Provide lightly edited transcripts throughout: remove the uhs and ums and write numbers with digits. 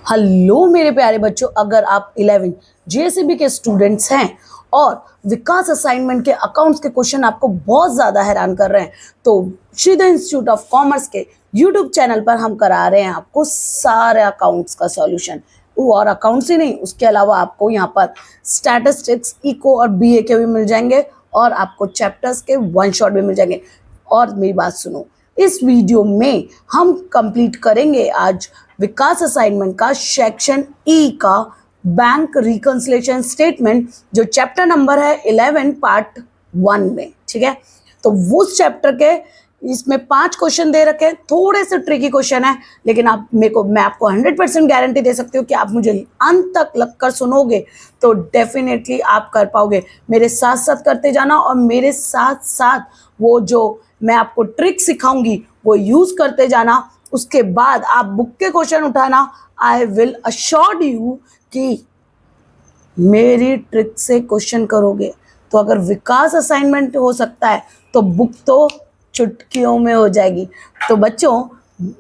Hello मेरे प्यारे बच्चों, अगर आप 11 जेएसईबी के स्टूडेंट्स हैं और विकास असाइनमेंट के अकाउंट्स के क्वेश्चन आपको बहुत ज़्यादा हैरान कर रहे हैं, तो श्रीधर इंस्टीट्यूट ऑफ कॉमर्स के यूट्यूब चैनल पर हम करा रहे हैं आपको सारे अकाउंट्स का सॉल्यूशन। और अकाउंट्स ही नहीं, उसके अलावा आपको यहाँ पर स्टैटिस्टिक्स, इको और बीए के भी मिल जाएंगे और आपको चैप्टर्स के वन शॉट भी मिल जाएंगे। और मेरी बात सुनो, इस वीडियो में हम कंप्लीट करेंगे आज विकास असाइनमेंट का सेक्शन ई का बैंक रिकंसिलिएशन स्टेटमेंट, जो चैप्टर नंबर है 11 पार्ट 1 में। ठीक है, तो उस चैप्टर के इसमें 5 क्वेश्चन दे रखे हैं, थोड़े से ट्रिकी क्वेश्चन है, लेकिन मैं आपको 100% गारंटी दे सकती हूँ कि आप मुझे अंत तक लगकर सुनोगे तो डेफिनेटली आप कर पाओगे। मेरे साथ साथ करते जाना और मेरे साथ साथ वो जो मैं आपको ट्रिक सिखाऊंगी वो यूज करते जाना। उसके बाद आप बुक के क्वेश्चन उठाना। आई विल अश्योर यू कि मेरी ट्रिक से क्वेश्चन करोगे तो अगर विकास असाइनमेंट हो सकता है तो बुक तो चुटकियों में हो जाएगी। तो बच्चों,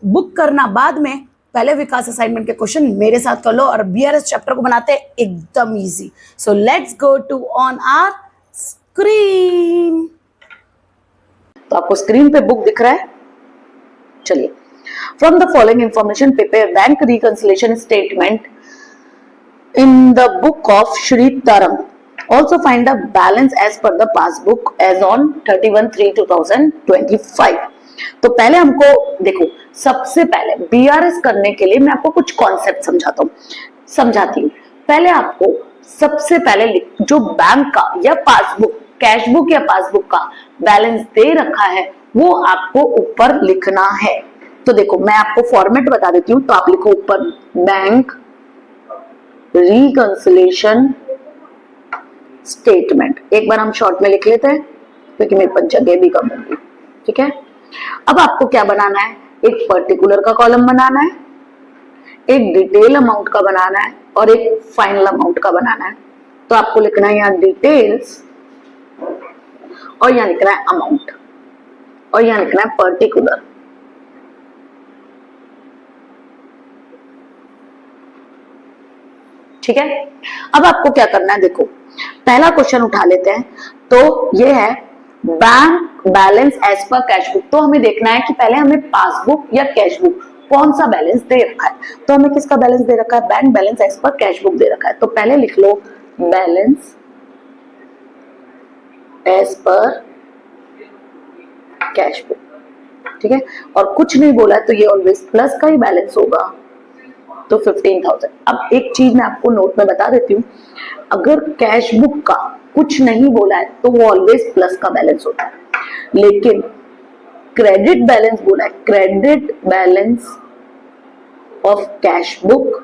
बुक करना बाद में, पहले विकास असाइनमेंट के क्वेश्चन मेरे साथ कर लो और बीआरएस चैप्टर को बनाते हैं एकदम easy. So let's go to on our screen. तो आपको स्क्रीन पे बुक दिख रहा है, चलिए। From the following information prepare bank reconciliation statement in the book of Shri Taram. Also find the balance as per the passbook as on 31/3/2025. तो पहले हमको देखो, सबसे पहले बीआरएस करने के लिए मैं आपको कुछ कॉन्सेप्ट समझाती हूँ। पहले आपको सबसे पहले जो बैंक का या पासबुक, कैश बुक या पासबुक का बैलेंस दे रखा है वो आपको ऊपर लिखना है। तो देखो, मैं आपको फॉर्मेट बता देती हूँ। तो आप लिखो ऊपर बैंक रिकंसिलिएशन स्टेटमेंट। एक बार हम शॉर्ट में लिख लेते हैं क्योंकि मेरे पास जगह भी कम होगी। ठीक है, अब आपको क्या बनाना है, एक पर्टिकुलर का कॉलम बनाना है, एक डिटेल अमाउंट का बनाना है और एक फाइनल अमाउंट का बनाना है। तो आपको लिखना है यहाँ डिटेल्स और यहाँ लिखना है अमाउंट और यहाँ लिखना है पर्टिकुलर। ठीक है, अब आपको क्या करना है, देखो पहला क्वेश्चन उठा लेते हैं। तो ये है bank balance as per cash book. तो हमें देखना है कि पहले हमें पासबुक या कैश बुक कौन सा बैलेंस दे रखा है। तो हमें किसका बैलेंस दे रखा है, bank balance as per cash book दे रखा है। तो पहले लिख लो balance as per cash book. ठीक है, और कुछ नहीं बोला है तो ये ऑलवेज प्लस का ही बैलेंस होगा, तो 15,000। अब एक चीज मैं आपको नोट में बता देती हूँ, अगर कैश बुक का कुछ नहीं बोला है तो वो ऑलवेज प्लस का बैलेंस होता है, लेकिन क्रेडिट बैलेंस बोला है, credit balance of cash book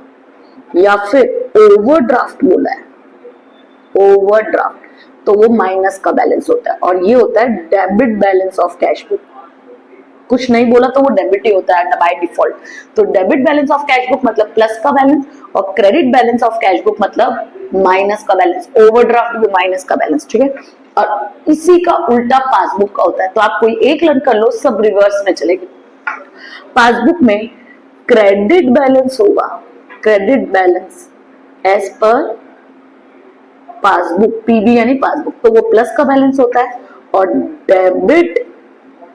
या फिर ओवरड्राफ्ट बोला है, ओवरड्राफ्ट, तो वो माइनस का बैलेंस होता है और ये होता है debit balance of cash book. कुछ नहीं बोला तो वो डेबिट ही होता है बाय डिफॉल्ट। तो debit balance of cash book मतलब प्लस का बैलेंस और credit balance of cash book मतलब माइनस का बैलेंस। ओवरड्राफ्ट भी माइनस का बैलेंस। ठीक है, और इसी का उल्टा पासबुक का होता है। तो आप कोई एक लर्न कर लो, सब रिवर्स में चलेगी। पासबुक में क्रेडिट बैलेंस होगा, credit balance as per passbook, PB यानी पासबुक, तो वो प्लस का बैलेंस होता है। और debit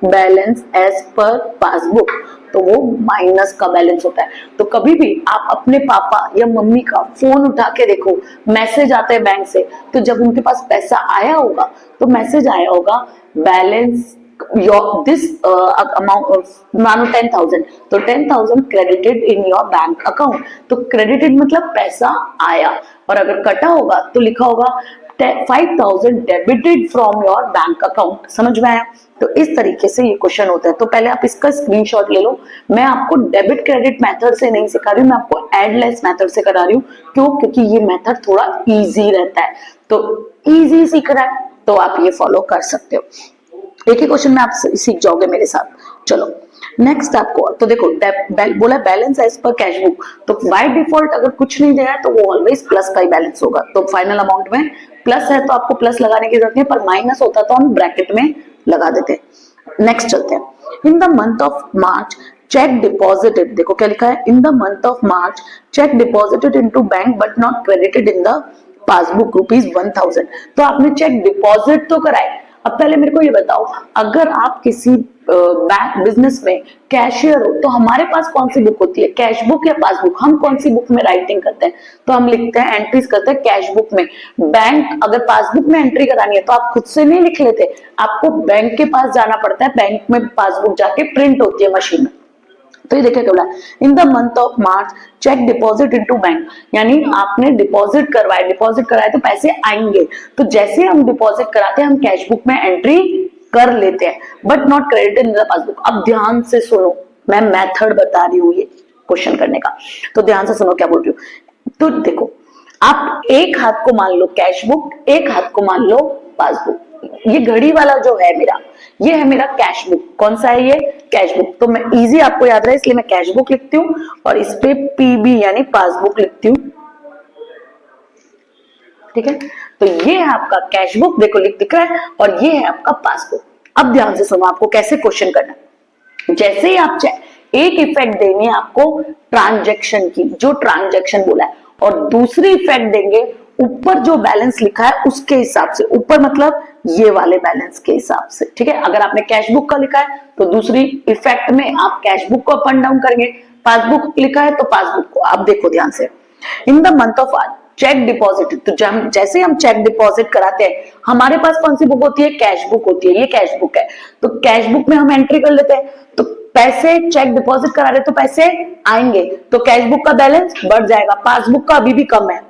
balance as per passbook तो वो माइनस का बैलेंस होता है। तो कभी भी आप अपने पापा या मम्मी का फोन उठा के देखो, मैसेज आता है बैंक से, तो जब उनके पास पैसा आया होगा तो मैसेज आया होगा बैलेंस योर दिस अमाउंट, मानो 10,000, तो 10,000 credited in your bank account. तो क्रेडिटेड मतलब पैसा आया, और अगर कटा होगा तो लिखा होगा 5,000 debited from your bank account. समझ में आया? तो इस तरीके से ये क्वेश्चन होता है। तो पहले आप इसका स्क्रीनशॉट ले लो। मैं आपको डेबिट क्रेडिट मेथड से नहीं सिखा रही हूँ, मैं आपको एड लेस मेथड से करा रही हूँ। क्यों? क्योंकि ये मेथड थोड़ा इजी रहता है। तो इजी सीख रहा है तो आप ये फॉलो कर सकते हो। एक ही क्वेश्चन में आप सीख जाओगे मेरे साथ। चलो नेक्स्ट आपको, तो देखो बोला balance as per cash book, तो बाय डिफॉल्ट अगर कुछ नहीं दिया है तो वो ऑलवेज प्लस का ही बैलेंस होगा। तो फाइनल अमाउंट में प्लस है तो आपको प्लस लगाने की जरूरत नहीं, पर माइनस होता तो हम ब्रैकेट में लगा देते। नेक्स्ट चलते हैं। इन the month of March check deposited, देखो क्या लिखा है, इन the month of March check deposited into bank but not credited in the passbook ₹1000। तो आपने चेक डिपॉजिट तो कराए। अब पहले मेरे को ये बताओ, अगर आप किसी बैंक बिजनेस में कैशियर हो तो हमारे पास कौन सी बुक होती है, कैश बुक या पासबुक? हम कौन सी बुक में राइटिंग करते हैं? तो हम लिखते हैं, एंट्रीज करते हैं कैश बुक में। बैंक अगर पासबुक में एंट्री करानी है तो आप खुद से नहीं लिख लेते, आपको बैंक के पास जाना पड़ता है, बैंक में पासबुक जाके प्रिंट होती है मशीन में। तो ये देखिए क्या बोला, in the month of March cheque deposit into bank, यानी आपने डिपॉजिट करवाए, डिपॉजिट कराए तो पैसे आएंगे। तो जैसे हम डिपॉजिट कराते हैं हम कैश बुक में एंट्री कर लेते हैं, but not credited in the passbook. अब ध्यान से सुनो, मैं मेथड बता रही हूँ ये क्वेश्चन करने का, तो ध्यान से सुनो क्या बोल रही हूँ। तो देखो, आप एक हाथ को मान लो कैश बुक, एक हाथ को मान लो पासबुक। ये घड़ी वाला जो है मेरा, ये है मेरा कैश बुक। कौन सा है ये? Cash book. तो मैं इजी आपको याद रहे इसलिए मैं कैश बुक लिखती हूँ और इस पे पीबी यानी पासबुक लिखती हूँ, ठीक है। तो ये है आपका कैश बुक, देखो दिख रहा है, और ये है आपका पासबुक। अब ध्यान से सुनो आपको कैसे क्वेश्चन करना है। जैसे ही आप एक इफेक्ट देंगे आपको ट्रांजैक्शन की, जो ट्रांजैक्शन बोला है, और दूसरी इफेक्ट देंगे ऊपर जो बैलेंस लिखा है उसके हिसाब से। ऊपर मतलब ये वाले बैलेंस के हिसाब से, ठीक है। अगर आपने कैश बुक का लिखा है तो दूसरी इफेक्ट में आप कैश बुक को अप एंड डाउन करेंगे, पासबुक लिखा है तो पासबुक को। आप देखो ध्यान से, in the month of cheque deposit, तो जैसे हम चेक डिपॉजिट कराते हैं हमारे पास कौन सी बुक होती है? कैश बुक होती है। ये कैश बुक है, तो कैश बुक में हम एंट्री कर लेते हैं, तो पैसे चेक डिपॉजिट करा रहे तो पैसे आएंगे, तो कैश बुक का बैलेंस बढ़ जाएगा। पासबुक का अभी भी कम है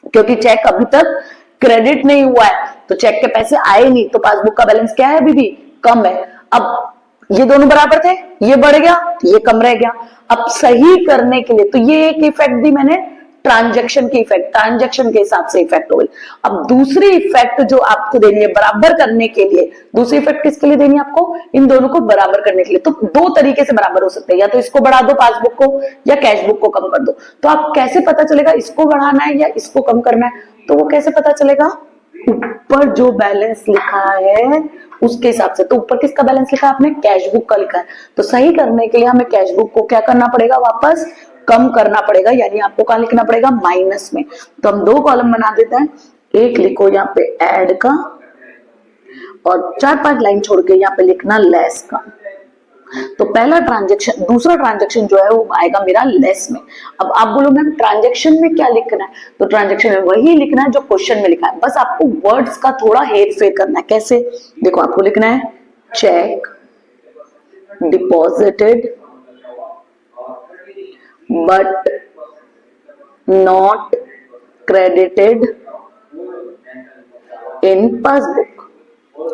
क्योंकि चेक अभी तक क्रेडिट नहीं हुआ है, तो चेक के पैसे आए नहीं, तो पासबुक का बैलेंस क्या है? अभी भी कम है। अब ये दोनों बराबर थे, ये बढ़ गया, ये कम रह गया। अब सही करने के लिए, तो ये एक इफेक्ट दी मैंने ट्रांजैक्शन की इफेक्ट, ट्रांजैक्शन के हिसाब से इफेक्ट हो गई। अब दूसरी इफेक्ट जो आपको देनी है बराबर करने के लिए, दूसरी इफेक्ट किसके लिए देनी है आपको? इन दोनों को बराबर करने के लिए। तो दो तरीके से बराबर हो सकते हैं, या तो इसको बढ़ा दो पासबुक को, या कैश बुक को कम कर दो। तो आप कैसे पता चलेगा इसको बढ़ाना है या इसको कम करना है? तो वो कैसे पता चलेगा? ऊपर जो बैलेंस लिखा है उसके हिसाब से। तो ऊपर किसका बैलेंस लिखा है आपने? कैश बुक का लिखा है। तो सही करने के लिए हमें कैश बुक को क्या करना पड़ेगा? वापस कम करना पड़ेगा, यानी आपको कहां लिखना पड़ेगा? माइनस में। तो हम दो कॉलम बना देते हैं, एक लिखो यहाँ पे ऐड का, और 4-5 लाइन छोड़ के यहाँ पे लिखना लेस का। तो पहला ट्रांजैक्शन, दूसरा ट्रांजैक्शन जो है वो आएगा मेरा लेस में। अब आप बोलो मैम ट्रांजैक्शन में क्या लिखना है? तो ट्रांजैक्शन में वही लिखना है जो क्वेश्चन में लिखा है, बस आपको वर्ड्स का थोड़ा हेर फेर करना है। कैसे? देखो आपको लिखना है check deposited but not credited in passbook.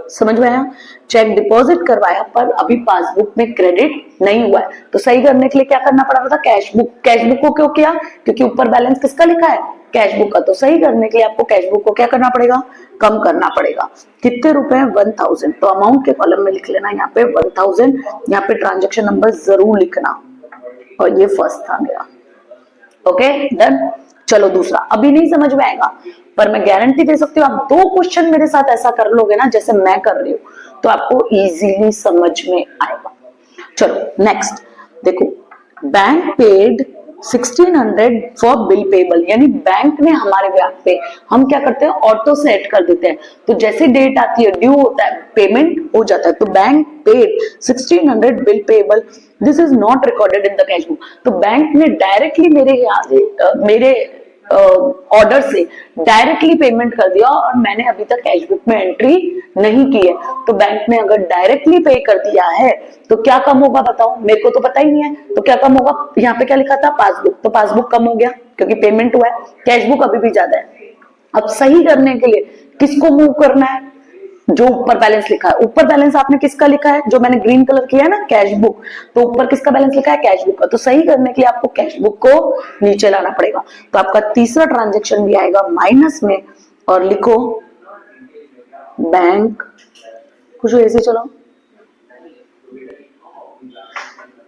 समझ में आया? चेक डिपॉजिट करवाया पर अभी पासबुक में क्रेडिट नहीं हुआ है, तो सही करने के लिए क्या करना पड़ा था? Cash book. कैश बुक को क्यों किया? क्योंकि ऊपर बैलेंस किसका लिखा है? कैश बुक का। तो सही करने के लिए आपको कैश बुक को क्या करना पड़ेगा? कम करना पड़ेगा। कितने रुपए? 1000। तो अमाउंट के कॉलम में लिख लेना यहाँ पे 1000, यहाँ पे ट्रांजेक्शन नंबर जरूर लिखना, और ये फर्स्ट था मेरा। Okay done. चलो दूसरा, अभी नहीं समझ में आएगा पर मैं गारंटी दे सकती हूँ आप 2 क्वेश्चन मेरे साथ ऐसा कर लोगे ना जैसे मैं कर रही हूँ, तो आपको इजीली समझ में आएगा। चलो नेक्स्ट देखो, bank paid 1600 for bill payable, यानी बैंक ने हमारे ब्याज पे, हम क्या करते हैं ऑटो सेट कर देते हैं, तो जैसे डेट आती है ड्यू होता है पेमेंट हो जाता है। तो bank paid 1600 bill payable, this is not recorded in the cash book. तो बैंक ने डायरेक्टली मेरे ऑर्डर से डायरेक्टली पेमेंट कर दिया और मैंने अभी तक कैश बुक में एंट्री नहीं की है। तो बैंक ने अगर डायरेक्टली पे कर दिया है तो क्या कम होगा बताओ? मेरे को तो पता ही नहीं है, तो क्या कम होगा? यहाँ पे क्या लिखा था? पासबुक, तो पासबुक कम हो गया क्योंकि पेमेंट हुआ है, कैश बुक अभी भी ज्यादा है। अब सही करने के लिए किसको मूव करना है? जो ऊपर बैलेंस लिखा है। ऊपर बैलेंस आपने किसका लिखा है? जो मैंने ग्रीन कलर किया है ना, कैश बुक, तो ऊपर किसका बैलेंस लिखा है? कैश बुक का। तो सही करने के लिए आपको कैश बुक को नीचे लाना पड़ेगा। तो आपका तीसरा ट्रांजैक्शन भी आएगा माइनस में, और लिखो बैंक, कुछ ऐसे चलो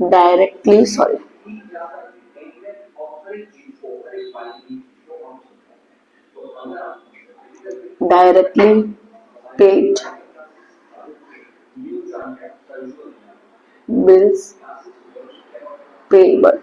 directly, sorry directly paid bills payable,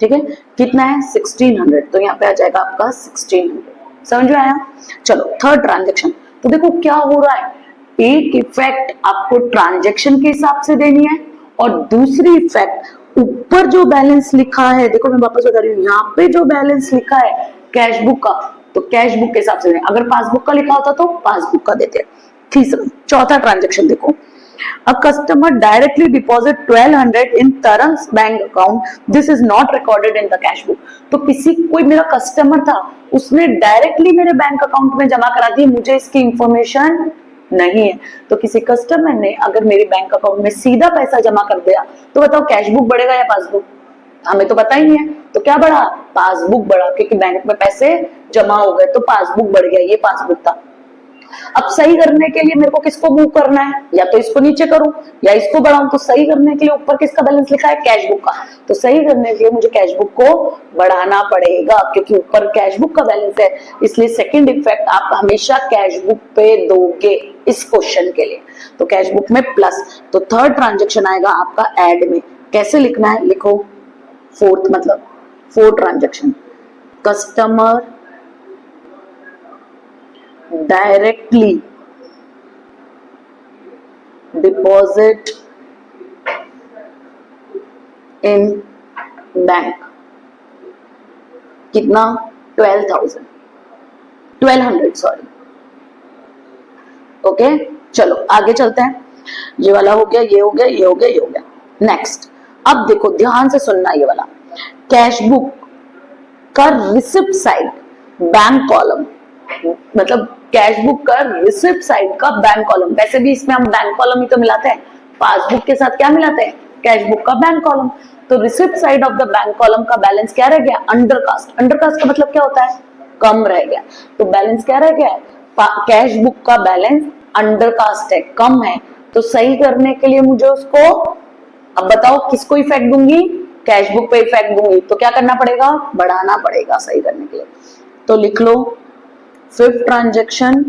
ठीक है, कितना है 1600, तो यहाँ पे आ जाएगा आपका 1600। समझ में आया? चलो थर्ड ट्रांजेक्शन। तो देखो क्या हो रहा है, एक इफेक्ट आपको ट्रांजेक्शन के हिसाब से देनी है और दूसरी इफेक्ट ऊपर जो बैलेंस लिखा है, देखो मैं वापस बता रही हूँ, यहाँ पे जो बैलेंस लिखा है कैश बुक का, तो कैश बुक के हिसाब से दें। अगर पासबुक का लिखा होता तो पासबुक का देते। तीसरा चौथा ट्रांजेक्शन देखो, a customer directly deposit 1200 in Tarang's bank account, this is not recorded in the cash book। तो किसी कोई मेरा कस्टमर था, उसने डायरेक्टली मेरे बैंक अकाउंट में जमा करा दी, मुझे इसकी इंफॉर्मेशन नहीं है। तो किसी कस्टमर ने अगर मेरे बैंक अकाउंट में सीधा पैसा जमा कर दिया, तो बताओ कैश बुक बढ़ेगा या पासबुक? हमें तो पता ही नहीं है, तो क्या बढ़ा? पासबुक बढ़ा, क्योंकि बैंक में पैसे जमा हो गए तो पासबुक बढ़ गया, ये पासबुक था। अब सही करने के लिए मेरे को किसको मूव करना है, या तो इसको नीचे करूं या इसको बढ़ाऊं। तो सही करने के लिए ऊपर किसका बैलेंस लिखा है? कैश बुक का। तो सही करने के लिए मुझे कैश बुक को बढ़ाना पड़ेगा, क्योंकि ऊपर कैश बुक का बैलेंस है, इसलिए सेकंड इफेक्ट आप हमेशा कैश बुक पे दोगे इस क्वेश्चन के लिए। तो कैश बुक में प्लस, तो थर्ड ट्रांजेक्शन आएगा आपका ऐड में। कैसे लिखना है? लिखो फोर्थ, मतलब fourth transaction, customer directly deposit in bank, कितना? 1200 सॉरी। ओके चलो आगे चलते हैं। ये वाला हो गया, ये हो गया, ये हो गया, ये हो गया। नेक्स्ट, अब देखो ध्यान से सुनना, ये वाला कैश बुक का रिसिप्ट साइड बैंक कॉलम, मतलब कैश बुक का रिसिप्ट साइड का बैंक कॉलम। वैसे भी इसमें हम बैंक कॉलम ही तो मिलाते हैं, पासबुक के साथ क्या मिलाते हैं? कैश बुक का बैंक कॉलम। तो receipt side of the bank column का बैलेंस क्या रह गया? अंडरकास्ट। अंडरकास्ट का मतलब क्या होता है? कम रह गया। तो बैलेंस क्या रह गया है? कैश बुक का बैलेंस अंडरकास्ट है, कम है। तो सही करने के लिए मुझे उसको, अब बताओ किसको इफेक्ट दूंगी? कैश बुक पे इफेक्ट दूंगी। तो क्या करना पड़ेगा? बढ़ाना पड़ेगा सही करने के लिए। तो लिख लो fifth transaction,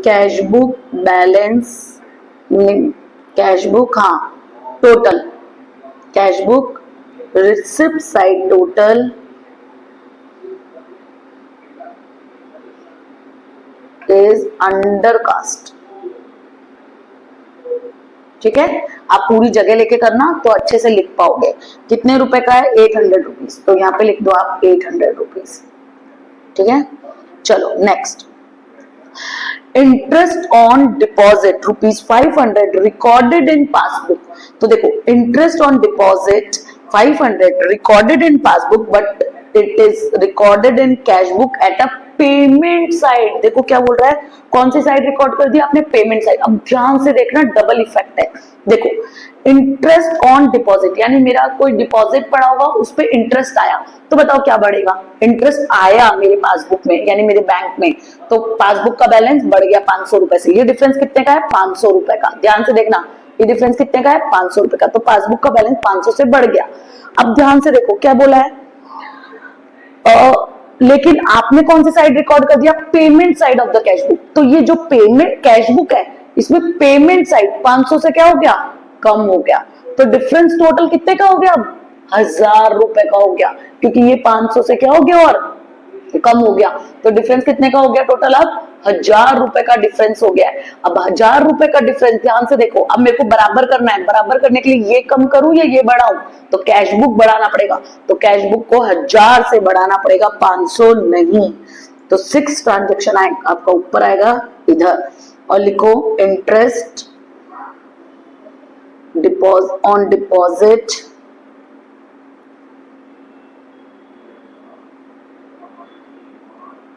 cash book balance, cash book, हाँ total, cash book receipt side total is undercast. ठीक है, आप पूरी जगह लेके करना तो अच्छे से लिख पाओगे। कितने रुपए का है? 800 रुपीज। तो यहाँ पे लिख दो आप 800 रुपीज। ठीक है, चलो next, interest on deposit ₹500 recorded in passbook. तो देखो interest on deposit 500 recorded in passbook, but it is recorded in cash book at a payment side. देखो क्या बोल रहा है, कौन सी साइड रिकॉर्ड कर दिया आपने? Payment side. अब ध्यान से देखना, डबल इफेक्ट है। देखो इंटरेस्ट ऑन डिपॉजिट, यानी मेरा कोई डिपॉजिट पड़ा होगा, उस पर इंटरेस्ट आया, तो बताओ क्या बढ़ेगा? इंटरेस्ट आया मेरे पासबुक में, यानी मेरे बैंक में, तो पासबुक का बैलेंस बढ़ गया 500 रुपए से। ये डिफरेंस कितने का है? 500 रुपए का। ध्यान से देखना, ये डिफरेंस कितने का है? 500 रुपए का। तो पासबुक का बैलेंस 500 से बढ़ गया। अब ध्यान से देखो क्या बोला है, लेकिन आपने कौन सी साइड रिकॉर्ड कर दिया? Payment side of the cash book. तो ये जो पेमेंट कैश बुक है, इसमें पेमेंट साइड 500 से क्या हो गया? कम हो गया। तो डिफरेंस टोटल कितने का हो गया? अब 1000 रुपए का हो गया, क्योंकि ये 500 से क्या हो गया और कम हो गया। तो डिफरेंस कितने का हो गया टोटल? अब 1000 रुपए का डिफरेंस हो गया है। अब 1000 रुपए का डिफरेंस, ध्यान से देखो, अब मेरे को बराबर करना है। बराबर करने के लिए ये कम करूं या ये बढ़ाऊं? तो कैश बुक बढ़ाना पड़ेगा। तो कैश बुक को 1000 से बढ़ाना पड़ेगा, 500 नहीं। तो 6 ट्रांजेक्शन आपका ऊपर आएगा इधर, और लिखो interest on deposit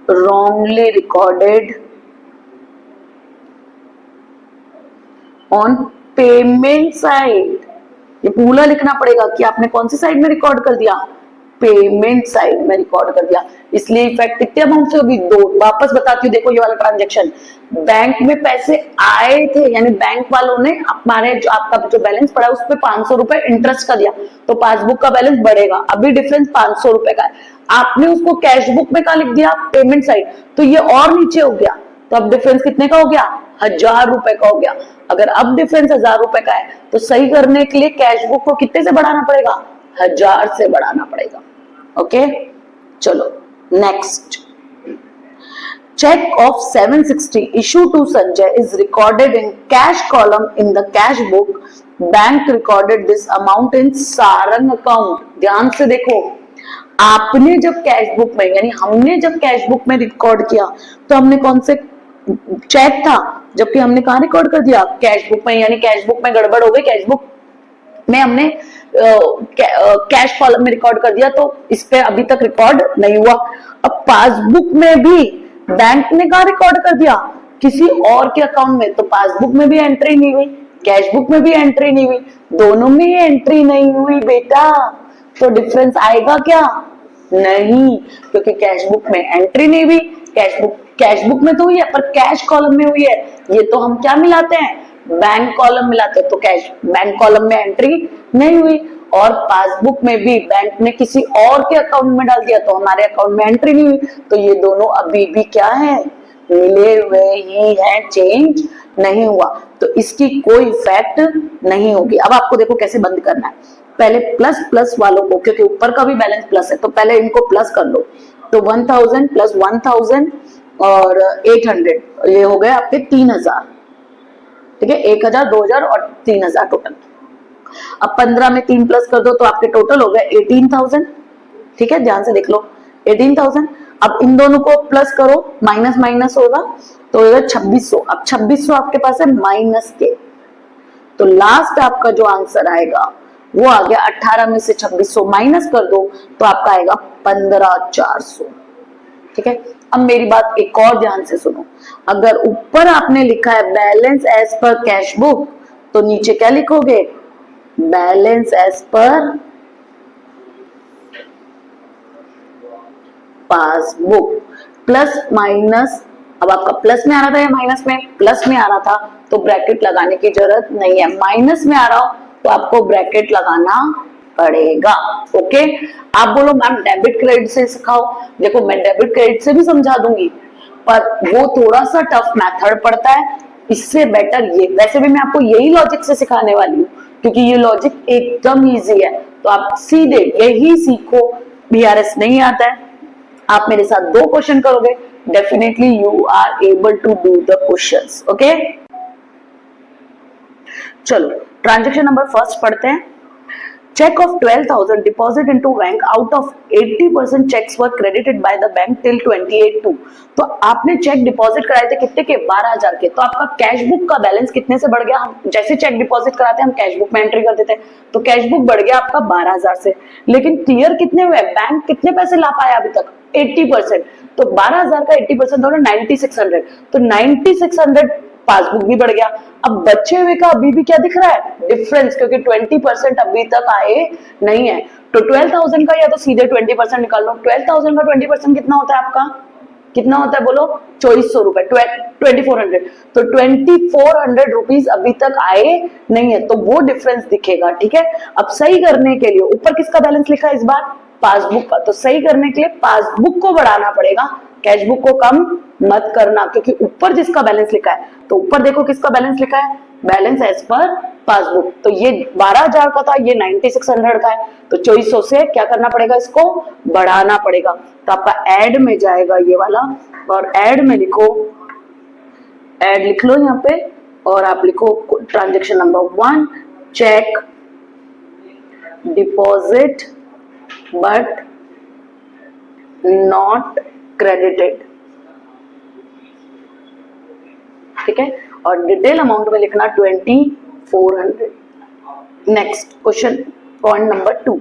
wrongly recorded on payment side। ये पूरा लिखना पड़ेगा कि आपने कौन सी साइड में रिकॉर्ड कर दिया? पेमेंट साइड में रिकॉर्ड कर दिया। इसलिए इफेक्ट कितने अमाउंट से होगी? 2। वापस बताती हूँ, देखो ये वाला ट्रांजेक्शन, बैंक में पैसे आए थे, यानी बैंक वालों ने हमारे जो आपका जो बैलेंस पड़ा उस पर 500 रुपए इंटरेस्ट का दिया, तो पासबुक का बैलेंस बढ़ेगा। अभी डिफरेंस 500 रुपए का है, आपने उसको कैश बुक में कहा लिख दिया? पेमेंट साइड, तो ये और नीचे हो गया। तो अब डिफरेंस कितने का हो गया? 1000 रुपए का हो गया। अगर अब डिफरेंस 1000 रुपए का है, तो सही करने के लिए कैश बुक को कितने से बढ़ाना पड़ेगा? 1000 से बढ़ाना पड़ेगा। ओके, चलो next. Check of 760 issued to Sanjay is recorded in cash column in the cash book. Bank recorded this amount in Sarang account. ध्यान से देखो, आपने जब कैश बुक में यानी हमने जब कैश बुक में रिकॉर्ड किया तो हमने कौन से चेक था, जबकि हमने कहाँ रिकॉर्ड कर दिया, कैश बुक में। यानी कैश बुक में गड़बड़ हो गई, कैश बुक में हमने कैश कॉलम में रिकॉर्ड कर दिया, तो इस पे अभी तक रिकॉर्ड नहीं हुआ। अब पासबुक में भी बैंक ने कहा रिकॉर्ड कर दिया, किसी और के अकाउंट में, तो पासबुक में भी एंट्री नहीं हुई, कैश बुक में भी एंट्री नहीं हुई, दोनों में एंट्री नहीं हुई बेटा, तो डिफरेंस आएगा क्या? नहीं, क्योंकि कैश बुक में एंट्री नहीं हुई, कैश बुक में तो हुई है पर कैश कॉलम में हुई है। ये तो हम क्या मिलाते हैं, बैंक कॉलम मिलाते हैं, तो कैश बैंक कॉलम में एंट्री नहीं हुई। और पासबुक में भी बैंक ने किसी और के अकाउंट में डाल दिया तो हमारे अकाउंट में एंट्री नहीं हुई, तो ये दोनों अभी भी क्या है, मिले हुए ही है, चेंज नहीं हुआ, तो इसकी कोई इफेक्ट नहीं होगी। अब आपको देखो कैसे बंद करना है। पहले प्लस प्लस वालों को, क्योंकि ऊपर का भी बैलेंस प्लस है, तो पहले इनको प्लस कर लो, तो 1000 प्लस 1000 और 800, ये हो गए आपके 3000। ठीक है, 1000, 2000 और 3000 टोटल। अब 15 में 3 प्लस कर दो तो आपके टोटल हो गए 18000। ठीक है, ध्यान से देख लो 18000। अब इन दोनों को प्लस करो, माइनस माइनस होगा तो होगा 2600। अब 2600 आपके पास है माइनस के, तो लास्ट आपका जो आंसर आएगा वो आ गया 18 में से 2600 माइनस कर दो तो आपका आएगा 15400। ठीक है, अब मेरी बात एक और ध्यान से सुनो, अगर ऊपर आपने लिखा है balance as per cash book, तो नीचे क्या लिखोगे, balance as per passbook. Plus minus, अब आपका प्लस में आ रहा था या माइनस में, प्लस में आ रहा था तो ब्रैकेट लगाने की जरूरत नहीं है, माइनस में आ रहा हो तो आपको ब्रैकेट लगाना पड़ेगा। ओके, आप बोलो मैम डेबिट क्रेडिट से सिखाओ, देखो मैं डेबिट क्रेडिट से भी समझा दूंगी, पर वो थोड़ा सा टफ मेथड पड़ता है, इससे बेटर ये। वैसे भी मैं आपको यही लॉजिक से सिखाने वाली हूँ, क्योंकि ये लॉजिक एकदम इजी है, तो आप सीधे यही सीखो। बीआरएस नहीं आता है, आप मेरे साथ 2 क्वेश्चन करोगे, definitely you are able to do the questions. Okay, चलो ट्रांजेक्शन नंबर फर्स्ट पढ़ते हैं। Check of 12,000 deposit into bank, out of 80% checks were credited by the bank till 28/2। तो आपने चेक डिपॉजिट कराए थे कितने के, 12000 के, तो आपका कैश बुक का बैलेंस कितने से बढ़ गया, हम जैसे चेक डिपॉजिट कराते हैं हम कैश बुक में एंट्री कर देते हैं, तो कैश बुक बढ़ गया आपका 12000 से, लेकिन क्लियर कितने हुए, बैंक कितने पैसे ला पाया अभी तक, 80%, तो 12000 का 80% होगा 9600, तो 9600 पासबुक भी बढ़ गया। अब बचे हुए का अभी भी क्या दिख रहा है, डिफरेंस, क्योंकि 20% अभी तक आए नहीं है, तो 12000 का या तो सीधे 20% निकाल लो। 12000 का 20% कितना होता है आपका, कितना होता है बोलो, 2400 रुपए, 2400, तो 2400 रुपीज अभी तक आए नहीं है, तो वो डिफरेंस दिखेगा। ठीक है, अब सही करने के लिए ऊपर किसका बैलेंस लिखा है इस बार, पासबुक का, तो सही करने के लिए पासबुक को बढ़ाना पड़ेगा, कैश बुक को कम मत करना, क्योंकि ऊपर जिसका बैलेंस लिखा है, तो ऊपर देखो किसका बैलेंस लिखा है, बैलेंस एज पर पासबुक, तो ये 12000 का था, ये 9600 का है, तो 2400 से क्या करना पड़ेगा, इसको बढ़ाना पड़ेगा, तो आपका ऐड में जाएगा ये वाला, और ऐड में लिखो, ऐड लिख लो यहाँ पे, और आप लिखो transaction number 1, cheque deposit but not credited. ठीक है, और डिटेल अमाउंट में लिखना 2400। Next question, point number 2।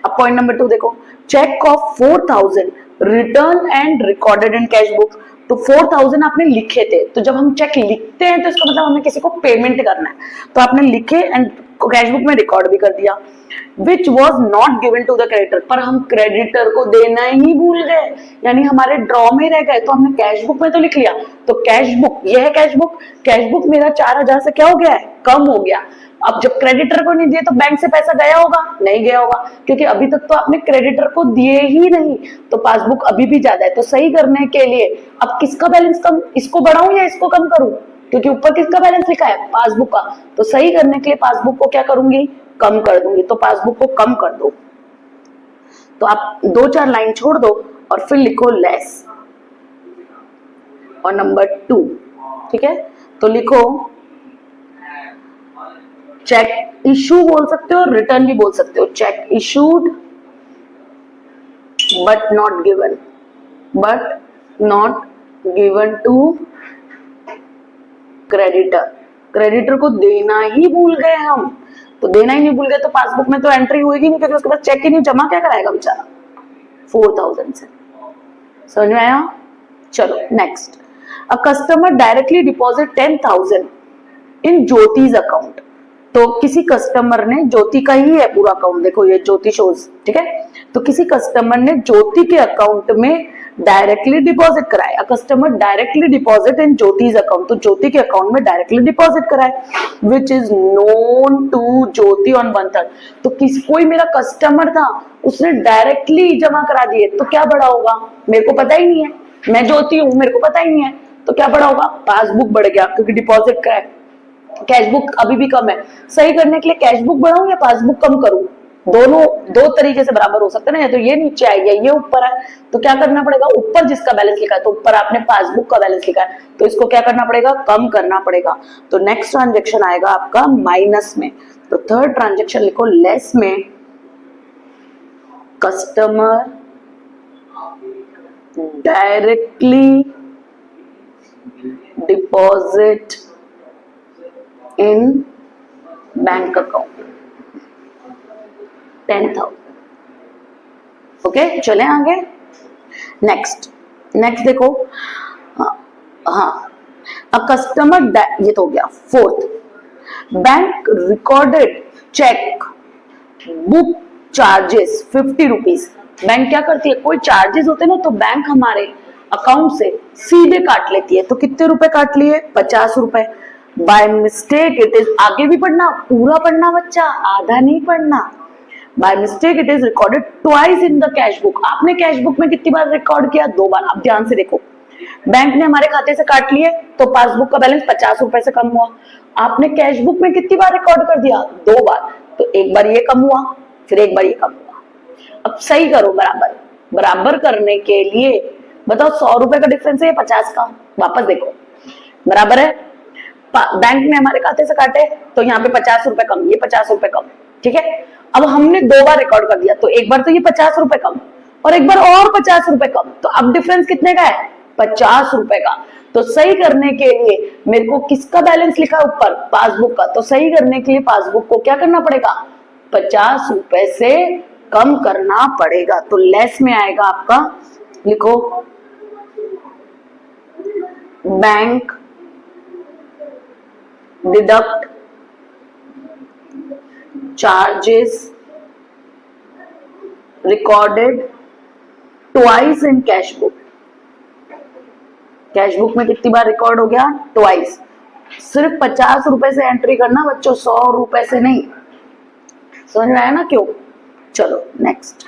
अब पॉइंट नंबर 2 देखो, cheque of 4000 return and recorded in cash book, तो 4000 आपने लिखे थे, तो जब हम चेक लिखते हैं तो इसका मतलब हमें किसी को पेमेंट करना है, तो आपने लिखे एंड कैश बुक में रिकॉर्ड भी कर दिया, which was not given to the creditor, पर हम क्रेडिटर को देना ही भूल गए, यानी हमारे ड्रॉ में रह गए, तो हमने कैश बुक में तो लिख लिया, तो कैश बुक, ये है कैश बुक मेरा 4000 से क्या हो गया है, कम हो गया। अब जब क्रेडिटर को नहीं दिए तो बैंक से पैसा गया होगा, नहीं गया होगा, क्योंकि अभी तक तो आपने क्रेडिटर को दिए ही नहीं, तो पासबुक अभी भी ज्यादा है, तो सही करने के लिए अब किसका बैलेंस कम, इसको बढ़ाऊं या इसको कम करूं, क्योंकि ऊपर किसका बैलेंस लिखा है, पासबुक का, तो सही करने के लिए पासबुक को क्या करूंगी, कम कर दूंगी, तो पासबुक को कम कर दो। तो आप 2-4 लाइन छोड़ दो और फिर लिखो लेस और नंबर 2, ठीक है। तो लिखो चेक इशू बोल सकते हो, रिटर्न भी बोल सकते हो। Cheque issued but not given to creditor. Creditor को देना ही भूल गए हम, तो देना ही नहीं भूल गए तो पासबुक में तो एंट्री होगी नहीं, क्योंकि उसके बाद चेक ही नहीं, जमा क्या कराएगा बेचारा 4000 से। समझ में आया? चलो next. A customer directly deposit 10,000 in Jyoti's account. तो किसी कस्टमर ने, ज्योति का ही है पूरा अकाउंट, देखो ये ज्योति शोज, ठीक है। तो किसी कस्टमर ने ज्योति के अकाउंट में डायरेक्टली डिपॉजिट कराया। Customer directly deposit in Jyoti's account, तो ज्योति के अकाउंट में डायरेक्टली डिपॉजिट कराए which is known to Jyoti on 1/3। तो कोई मेरा कस्टमर था, उसने डायरेक्टली जमा करा दिए, तो क्या बढ़ा होगा? मेरे को पता ही नहीं है, मैं ज्योति हूं, मेरे को पता ही नहीं है, तो क्या बढ़ा होगा? पासबुक बढ़ गया, क्योंकि डिपॉजिट का है। कैशबुक अभी भी कम है, सही करने के लिए कैशबुक बढ़ाऊं या पासबुक कम करूं? दोनों दो तरीके से बराबर हो सकते हैं ना, या तो ये नीचे है या ये ऊपर है। तो क्या करना पड़ेगा? ऊपर जिसका बैलेंस लिखा है, तो ऊपर आपने पासबुक का बैलेंस लिखा है, तो इसको क्या करना पड़ेगा? कम करना पड़ेगा। तो नेक्स्ट ट्रांजेक्शन आएगा आपका माइनस में। तो थर्ड ट्रांजेक्शन लिखो लेस में। Customer directly deposit in bank account 10,000। Okay, चले आगे। नेक्स्ट देखो, हाँ अ कस्टमर, ये तो हो गया। Fourth, bank recorded cheque book charges 50 rupees. Bank क्या करती है, कोई चार्जेस होते हैं ना, तो बैंक हमारे अकाउंट से सीधे काट लेती है। तो कितने रुपए काट लिए? 50 रुपए। बाय मिस्टेक इट इज, आगे भी पढ़ना, पूरा पढ़ना बच्चा, आधा नहीं पढ़ना। By mistake it is recorded twice in the cash book. आपने कैश बुक में कितनी बार रिकॉर्ड किया? 2 बार। अब ध्यान से देखो, बैंक ने हमारे खाते से काट लिए, तो पासबुक का बैलेंस 50 रुपए से कम हुआ। आपने कैश बुक में कितनी बार रिकॉर्ड कर दिया? 2 बार। तो एक बार ये कम हुआ, फिर एक बार ये कम हुआ। अब सही करो बराबर। बराबर करने के लिए बताओ, 100 रुपए का डिफरेंस है या 50 का? वापस देखो, बराबर है। बैंक ने हमारे खाते से काटे, तो यहाँ पे 50 रुपए कम, ये 50 रुपए कम, ठीक है। अब हमने 2 बार रिकॉर्ड कर दिया, तो एक बार तो ये 50 रुपए कम और एक बार और 50 रुपए कम। तो अब डिफरेंस कितने का है? 50 रुपए का। तो सही करने के लिए मेरे को किसका बैलेंस लिखा है ऊपर? पासबुक का। तो सही करने के लिए पासबुक को क्या करना पड़ेगा? 50 रुपए से कम करना पड़ेगा। तो लेस में आएगा आपका, लिखो bank deduct charges recorded twice in cash book. Cash book में कितनी बार रिकॉर्ड हो गया? ट्वाइस। सिर्फ 50 रुपए से एंट्री करना बच्चों, 100 रुपए से नहीं। समझ में आया ना क्यों? चलो next,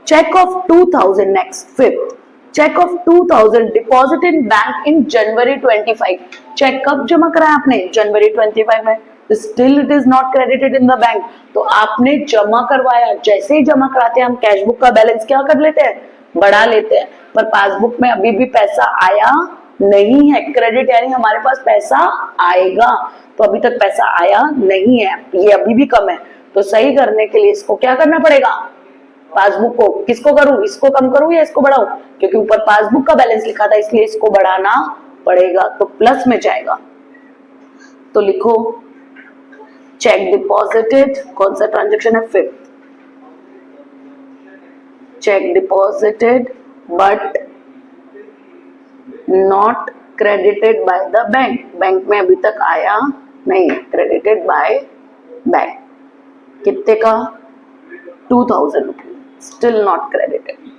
cheque of 2000। Next fifth, cheque of 2000 deposit in bank in January 25। Cheque कब जमा कराया आपने? जनवरी 25 में। Still it is not credited in the bank. तो आपने जमा करवाया, जैसे ही जमा कराते हैं हम कैश बुक का बैलेंस क्या कर लेते हैं? बढ़ा लेते हैं। पर पासबुक में अभी भी पैसा आया नहीं है, क्रेडिट यानी हमारे पास पैसा आएगा, तो अभी तक पैसा आया नहीं है, ये अभी भी कम है। तो सही करने के लिए इसको क्या करना पड़ेगा? पासबुक को किसको करूं? इसको कम करूं या इसको बढ़ाऊं? क्योंकि ऊपर पासबुक का बैलेंस लिखा था, इसलिए इसको बढ़ाना पड़ेगा, तो प्लस में जाएगा। तो लिखो चेक डिपॉजिटेड, कौन सा ट्रांजेक्शन है? Fifth, check deposited but not credited by the bank. Bank में अभी तक आया नहीं, क्रेडिटेड बाय बैंक। कितने का? 2000 रुपीज, स्टिल नॉट क्रेडिटेड,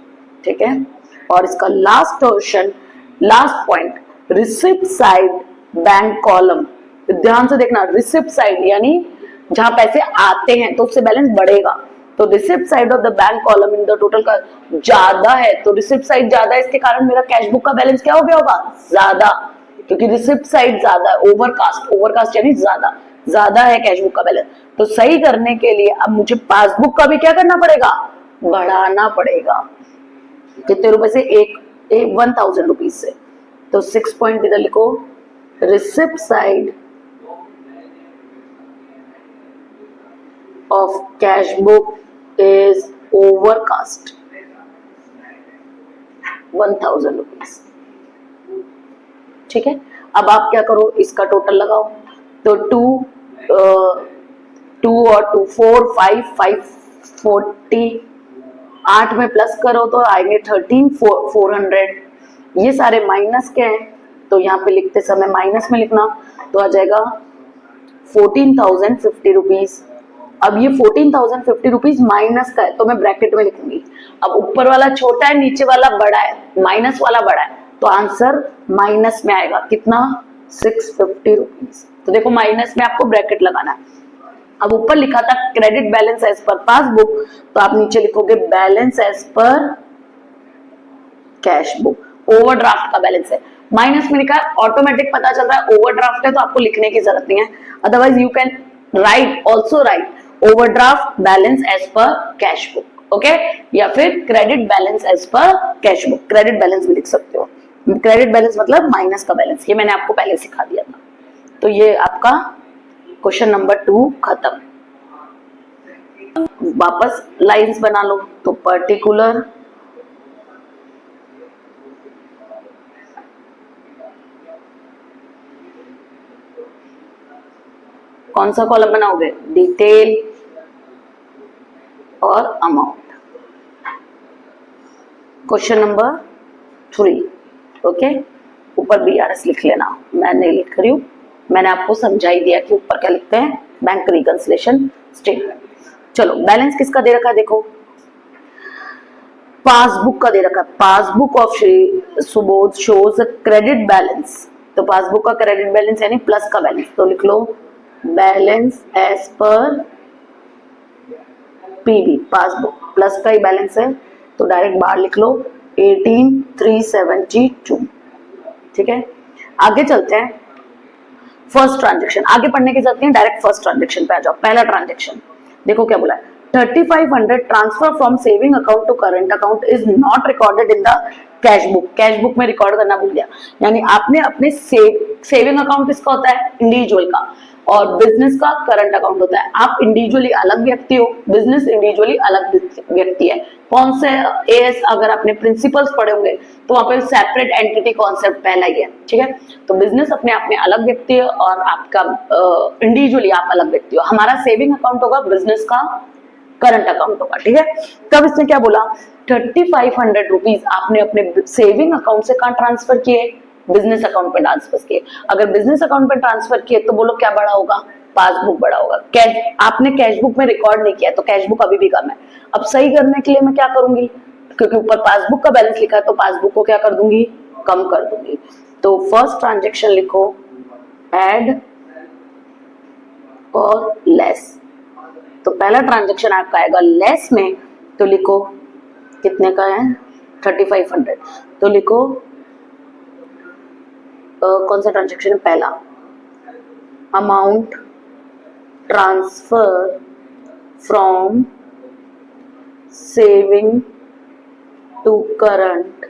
ठीक है। और इसका last option, last point, receipt side bank column. ध्यान से देखना, रिसिप्ट साइड यानी जहां पैसे आते हैं तो उससे बैलेंस बढ़ेगा। तो receipt side of the bank column in the total का ज्यादा है, तो रिसिप्ट साइड ज्यादा है, इसके कारण मेरा कैश बुक का बैलेंस क्या हो गया होगा? ज्यादा, क्योंकि रिसिप्ट साइड ज्यादा है। ओवरकास्ट यानी ज्यादा है कैश बुक का बैलेंस। तो सही करने के लिए अब मुझे पासबुक का भी क्या करना पड़ेगा? बढ़ाना पड़ेगा। कितने रुपए से? एक 1000 रुपीज से। तो 6 पॉइंट इधर लिखो, receipt side of cash book is overcast 1000 rupees. ठीक है, अब आप क्या करो, इसका टोटल लगाओ। तो 2 और 2 4 5 5 40, 8 में प्लस करो तो आएंगे 13,400। ये सारे माइनस के हैं, तो यहाँ पे लिखते समय माइनस में लिखना, तो आ जाएगा 14,050 रुपीज। अब ये 14,050 रुपीज माइनस का है, तो मैं ब्रैकेट में लिखूंगी। अब ऊपर वाला छोटा है, नीचे वाला बड़ा है, माइनस वाला बड़ा है, तो आंसर माइनस में आएगा। कितना? 650 रुपीज। तो देखो माइनस में आपको ब्रैकेट लगाना है। अब ऊपर लिखा था credit balance as per passbook, तो आप नीचे लिखोगे balance as per cash book. Overdraft का बैलेंस है, माइनस में लिखा है, ऑटोमेटिक पता चल रहा है ओवरड्राफ्ट है, तो आपको लिखने की जरूरत नहीं है। Otherwise you can write also write overdraft balance as per cash book, okay, या फिर credit balance as per cash book. Credit balance भी लिख सकते हो। क्रेडिट बैलेंस मतलब माइनस का बैलेंस, ये मैंने आपको पहले सिखा दिया था। तो ये आपका क्वेश्चन नंबर 2 खत्म। वापस लाइंस बना लो। तो पर्टिकुलर कौन सा कॉलम बनाओगे? डिटेल और अमाउंट। Question number 3, okay. ऊपर BRS लिख लेना, मैं नहीं लिख रही हूं, मैंने आपको समझा ही दिया कि ऊपर क्या लिखते हैं, बैंक रिकंसिलिएशन स्टेटमेंट। चलो बैलेंस किसका दे रखा है, देखो पासबुक का दे रखा है। Passbook of Shri Subodh shows credit balance, तो पासबुक का क्रेडिट बैलेंस यानी प्लस का बैलेंस, तो लिख लो balance as per PB। Passbook plus का ही बैलेंस है, तो डायरेक्ट बाहर लिख लो 18,372। ठीक है, आगे चलते हैं। फर्स्ट ट्रांजेक्शन, आगे पढ़ने की जरूरत नहीं, डायरेक्ट फर्स्ट ट्रांजेक्शन पे आ जाओ। पहला ट्रांजेक्शन देखो क्या बोला है, 3500 transfer from saving account to current account is not recorded in the cash book. Cash book में रिकॉर्ड करना भूल गया, यानी आपने अपने सेविंग अकाउंट किसका होता है? इंडिविजुअल का, और बिजनेस का करंट अकाउंट होता है। आप इंडिविजुअली अलग व्यक्ति हो, बिजनेस इंडिविजुअली अलग व्यक्ति है। कौन से एएस, अगर आपने प्रिंसिपल्स पढ़े होंगे तो वहां पे सेपरेट एंटिटी कॉन्सेप्ट पहला ही है। ठीक है, तो बिजनेस अपने आप में अलग व्यक्ति है और आपका इंडिविजुअली आप अलग व्यक्ति हो। हमारा सेविंग अकाउंट होगा, बिजनेस का करंट अकाउंट होगा। ठीक है, तब इसने क्या बोला, 3500 रुपीज आपने अपने सेविंग अकाउंट से कहां ट्रांसफर किए? बिजनेस अकाउंट पे ट्रांसफर किए। अगर बिजनेस अकाउंट पे ट्रांसफर किए तो बोलो क्या बड़ा होगा? पासबुक बड़ा होगा। कैश आपने कैश बुक में रिकॉर्ड नहीं किया, तो कैश बुक अभी भी कम है। अब सही करने के लिए मैं क्या करूंगी, क्योंकि ऊपर पासबुक का बैलेंस लिखा है, तो पासबुक को क्या कर दूंगी? कम कर दूंगी। तो फर्स्ट ट्रांजेक्शन लिखो एड और लेस। तो पहला ट्रांजेक्शन आपका आएगा लेस में, तो लिखो कितने का है? 3500। तो लिखो कौन सा ट्रांजेक्शन है? पहला, amount transfer from saving to current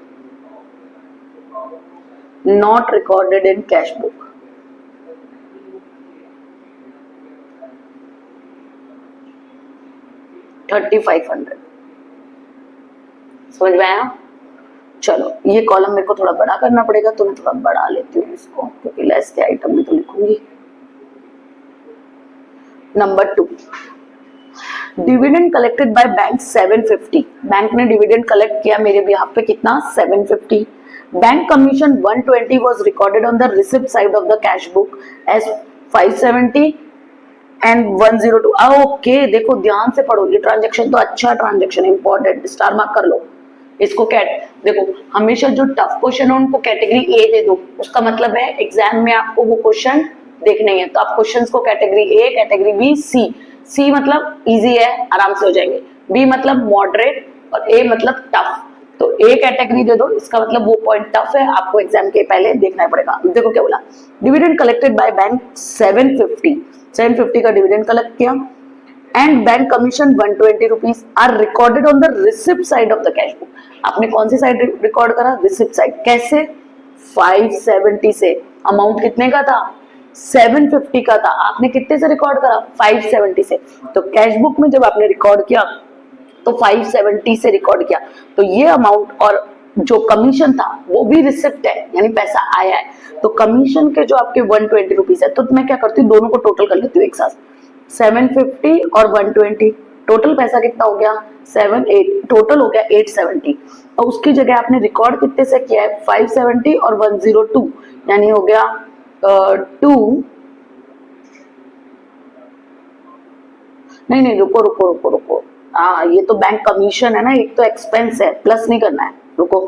not recorded in cash book. $3500। समझ में आया? चलो ये कॉलम मेरे को थोड़ा बड़ा करना पड़ेगा, तो मैं थोड़ा बढ़ा लेती हूँ इसको, क्योंकि लेस के आइटम भी तो लिखूंगी। Number 2, dividend collected by bank 750। Bank ने डिविडेंड कलेक्ट किया मेरे बिहाफ पे, कितना? 750। Bank commission 120 was recorded on the receipt side of the cash book as 570 and 102। Okay, देखो ध्यान से पढ़ो, ये ट्रांजेक्शन तो अच्छा ट्रांजेक्शन है, इंपॉर्टेंट, स्टार मार्क कर लो इसको। देखो हमेशा जो टफ क्वेश्चन है उनको कैटेगरी ए दे दो, उसका मतलब है एग्जाम में आपको वो क्वेश्चन देखने हैं। तो आप क्वेश्चंस को कैटेगरी ए, कैटेगरी बी, सी। सी मतलब इजी है, आराम से हो जाएंगे, बी मतलब मॉडरेट, और ए मतलब टफ। तो ए कैटेगरी दे दो, इसका मतलब वो पॉइंट टफ है, आपको एग्जाम के पहले देखना पड़ेगा। देखो क्या बोला, डिविडेंड कलेक्टेड बाय बैंक 750 का डिविडेंड कलेक्ट किया and bank commission 120 rupees are recorded on the receipt side of the cash book. आपने कौन सी साइड रिकॉर्ड करा? Receipt side. कैसे? 570 से। अमाउंट कितने का था? 750 का था। आपने कितने से रिकॉर्ड करा? 570 से। तो कैश बुक में जब आपने रिकॉर्ड किया तो 570 से रिकॉर्ड किया, तो ये अमाउंट और जो कमीशन था वो भी रिसिप्ट है, यानी पैसा आया है। तो कमीशन के जो आपके 120 रुपीज है, तो मैं क्या करती हूँ, दोनों को टोटल कर लेती हूँ एक साथ। 750 और 120, टोटल पैसा कितना हो गया? 78, टोटल हो गया 870। और उसकी जगह आपने रिकॉर्ड कितने से किया है? 570 और 102, यानी हो गया 2। नहीं, रुको रुको रुको रुको, हाँ ये तो बैंक कमीशन है ना, एक तो एक्सपेंस है, प्लस नहीं करना है, रुको।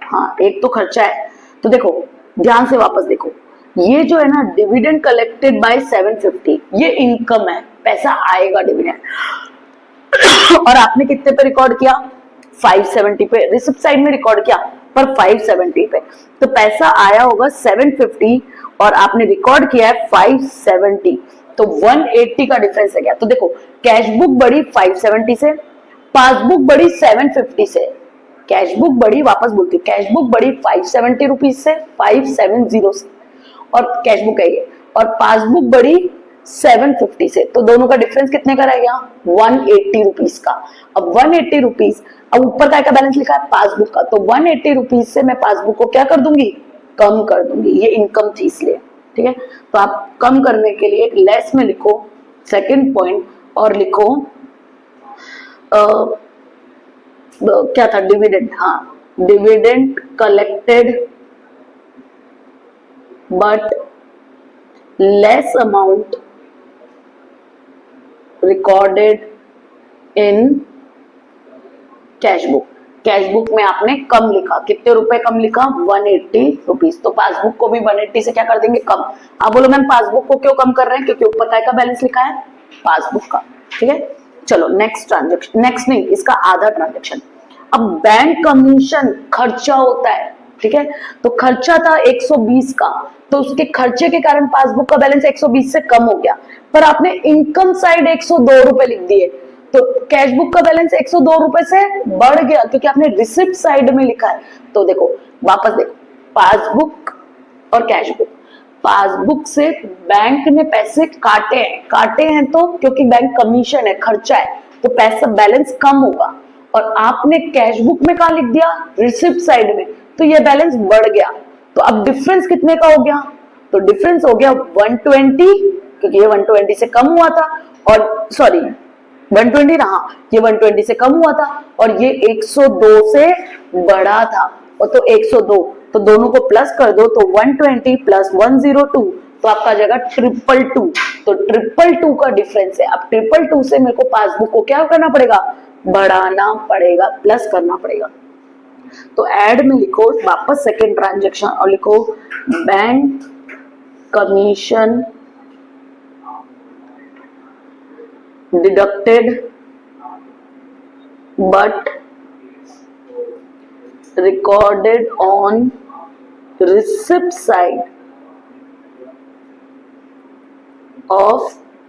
हाँ एक तो खर्चा है। तो देखो ध्यान से वापस देखो, ये जो है ना डिविडेंड कलेक्टेड बाय 750, ये इनकम है, पैसा आएगा डिविडेंड। और आपने कितने पे रिकॉर्ड किया? 570 पे। रिसिप्ट साइड में रिकॉर्ड किया पर 570 पे, तो पैसा आया होगा 750 और आपने रिकॉर्ड किया है 570, तो 180 का डिफरेंस है क्या? तो देखो कैश बुक बढ़ी 570 से, पासबुक बढ़ी 750 से। कैश बुक बढ़ी, वापस बोलती हूँ, कैश बुक बढ़ी 570 रुपीज से, 570 से, और कैश बुक है ये, और पासबुक बढ़ी 750 से। तो दोनों का डिफरेंस कितने का रह गया? 180 रुपीज का। अब 180 रुपीज, अब ऊपर का बैलेंस लिखा है? पासबुक का। तो 180 रुपीज से मैं पासबुक को क्या कर दूंगी? कम कर दूंगी। ये इनकम थी इसलिए, ठीक है। तो आप कम करने के लिए एक लेस में लिखो सेकंड पॉइंट, और लिखो क्या था? डिविडेंड। हाँ, dividend collected but less amount recorded in cash book. Cash book में आपने कम लिखा, कितने रुपए कम लिखा? 180 रुपीज। तो पासबुक को भी 180 से क्या कर देंगे? कम। आप बोलो मैम पासबुक को क्यों कम कर रहे हैं? क्योंकि ऊपर का बैलेंस लिखा है पासबुक का, ठीक है। चलो नेक्स्ट ट्रांजेक्शन, नेक्स्ट नहीं, इसका आधा ट्रांजेक्शन। अब बैंक कमीशन खर्चा होता है, ठीक है। तो खर्चा था 120 का, तो उसके खर्चे के कारण पासबुक का बैलेंस 120 से कम हो गया, पर आपने इनकम साइड 102 रुपए लिख दिए, तो कैश बुक का बैलेंस 102 रुपए से बढ़ गया, क्योंकि आपने रिसिप्ट साइड में लिखा है। तो देखो वापस देखो, पासबुक और कैश बुक। पासबुक से बैंक ने पैसे काटे हैं तो, क्योंकि बैंक कमीशन है, खर्चा है, तो पैसा बैलेंस कम होगा। और आपने कैश बुक में कहा लिख दिया? रिसिप्ट साइड में, तो ये बैलेंस बढ़ गया। तो अब डिफरेंस कितने का हो गया? तो डिफरेंस हो गया 120, क्योंकि ये 120 से कम हुआ था, और सॉरी 120 रहा, ये 120 से कम हुआ था, और ये 102 से बढ़ा था, और तो 102, तो दोनों को प्लस कर दो, तो 120 प्लस 102, तो आपका जगह 222। तो 222 का डिफरेंस है। अब 222 से मेरे को पासबुक को क्या करना पड़ेगा? बढ़ाना पड़ेगा, प्लस करना पड़ेगा। तो ऐड में लिखो वापस सेकेंड ट्रांजेक्शन, और लिखो bank commission deducted but recorded on receipt side of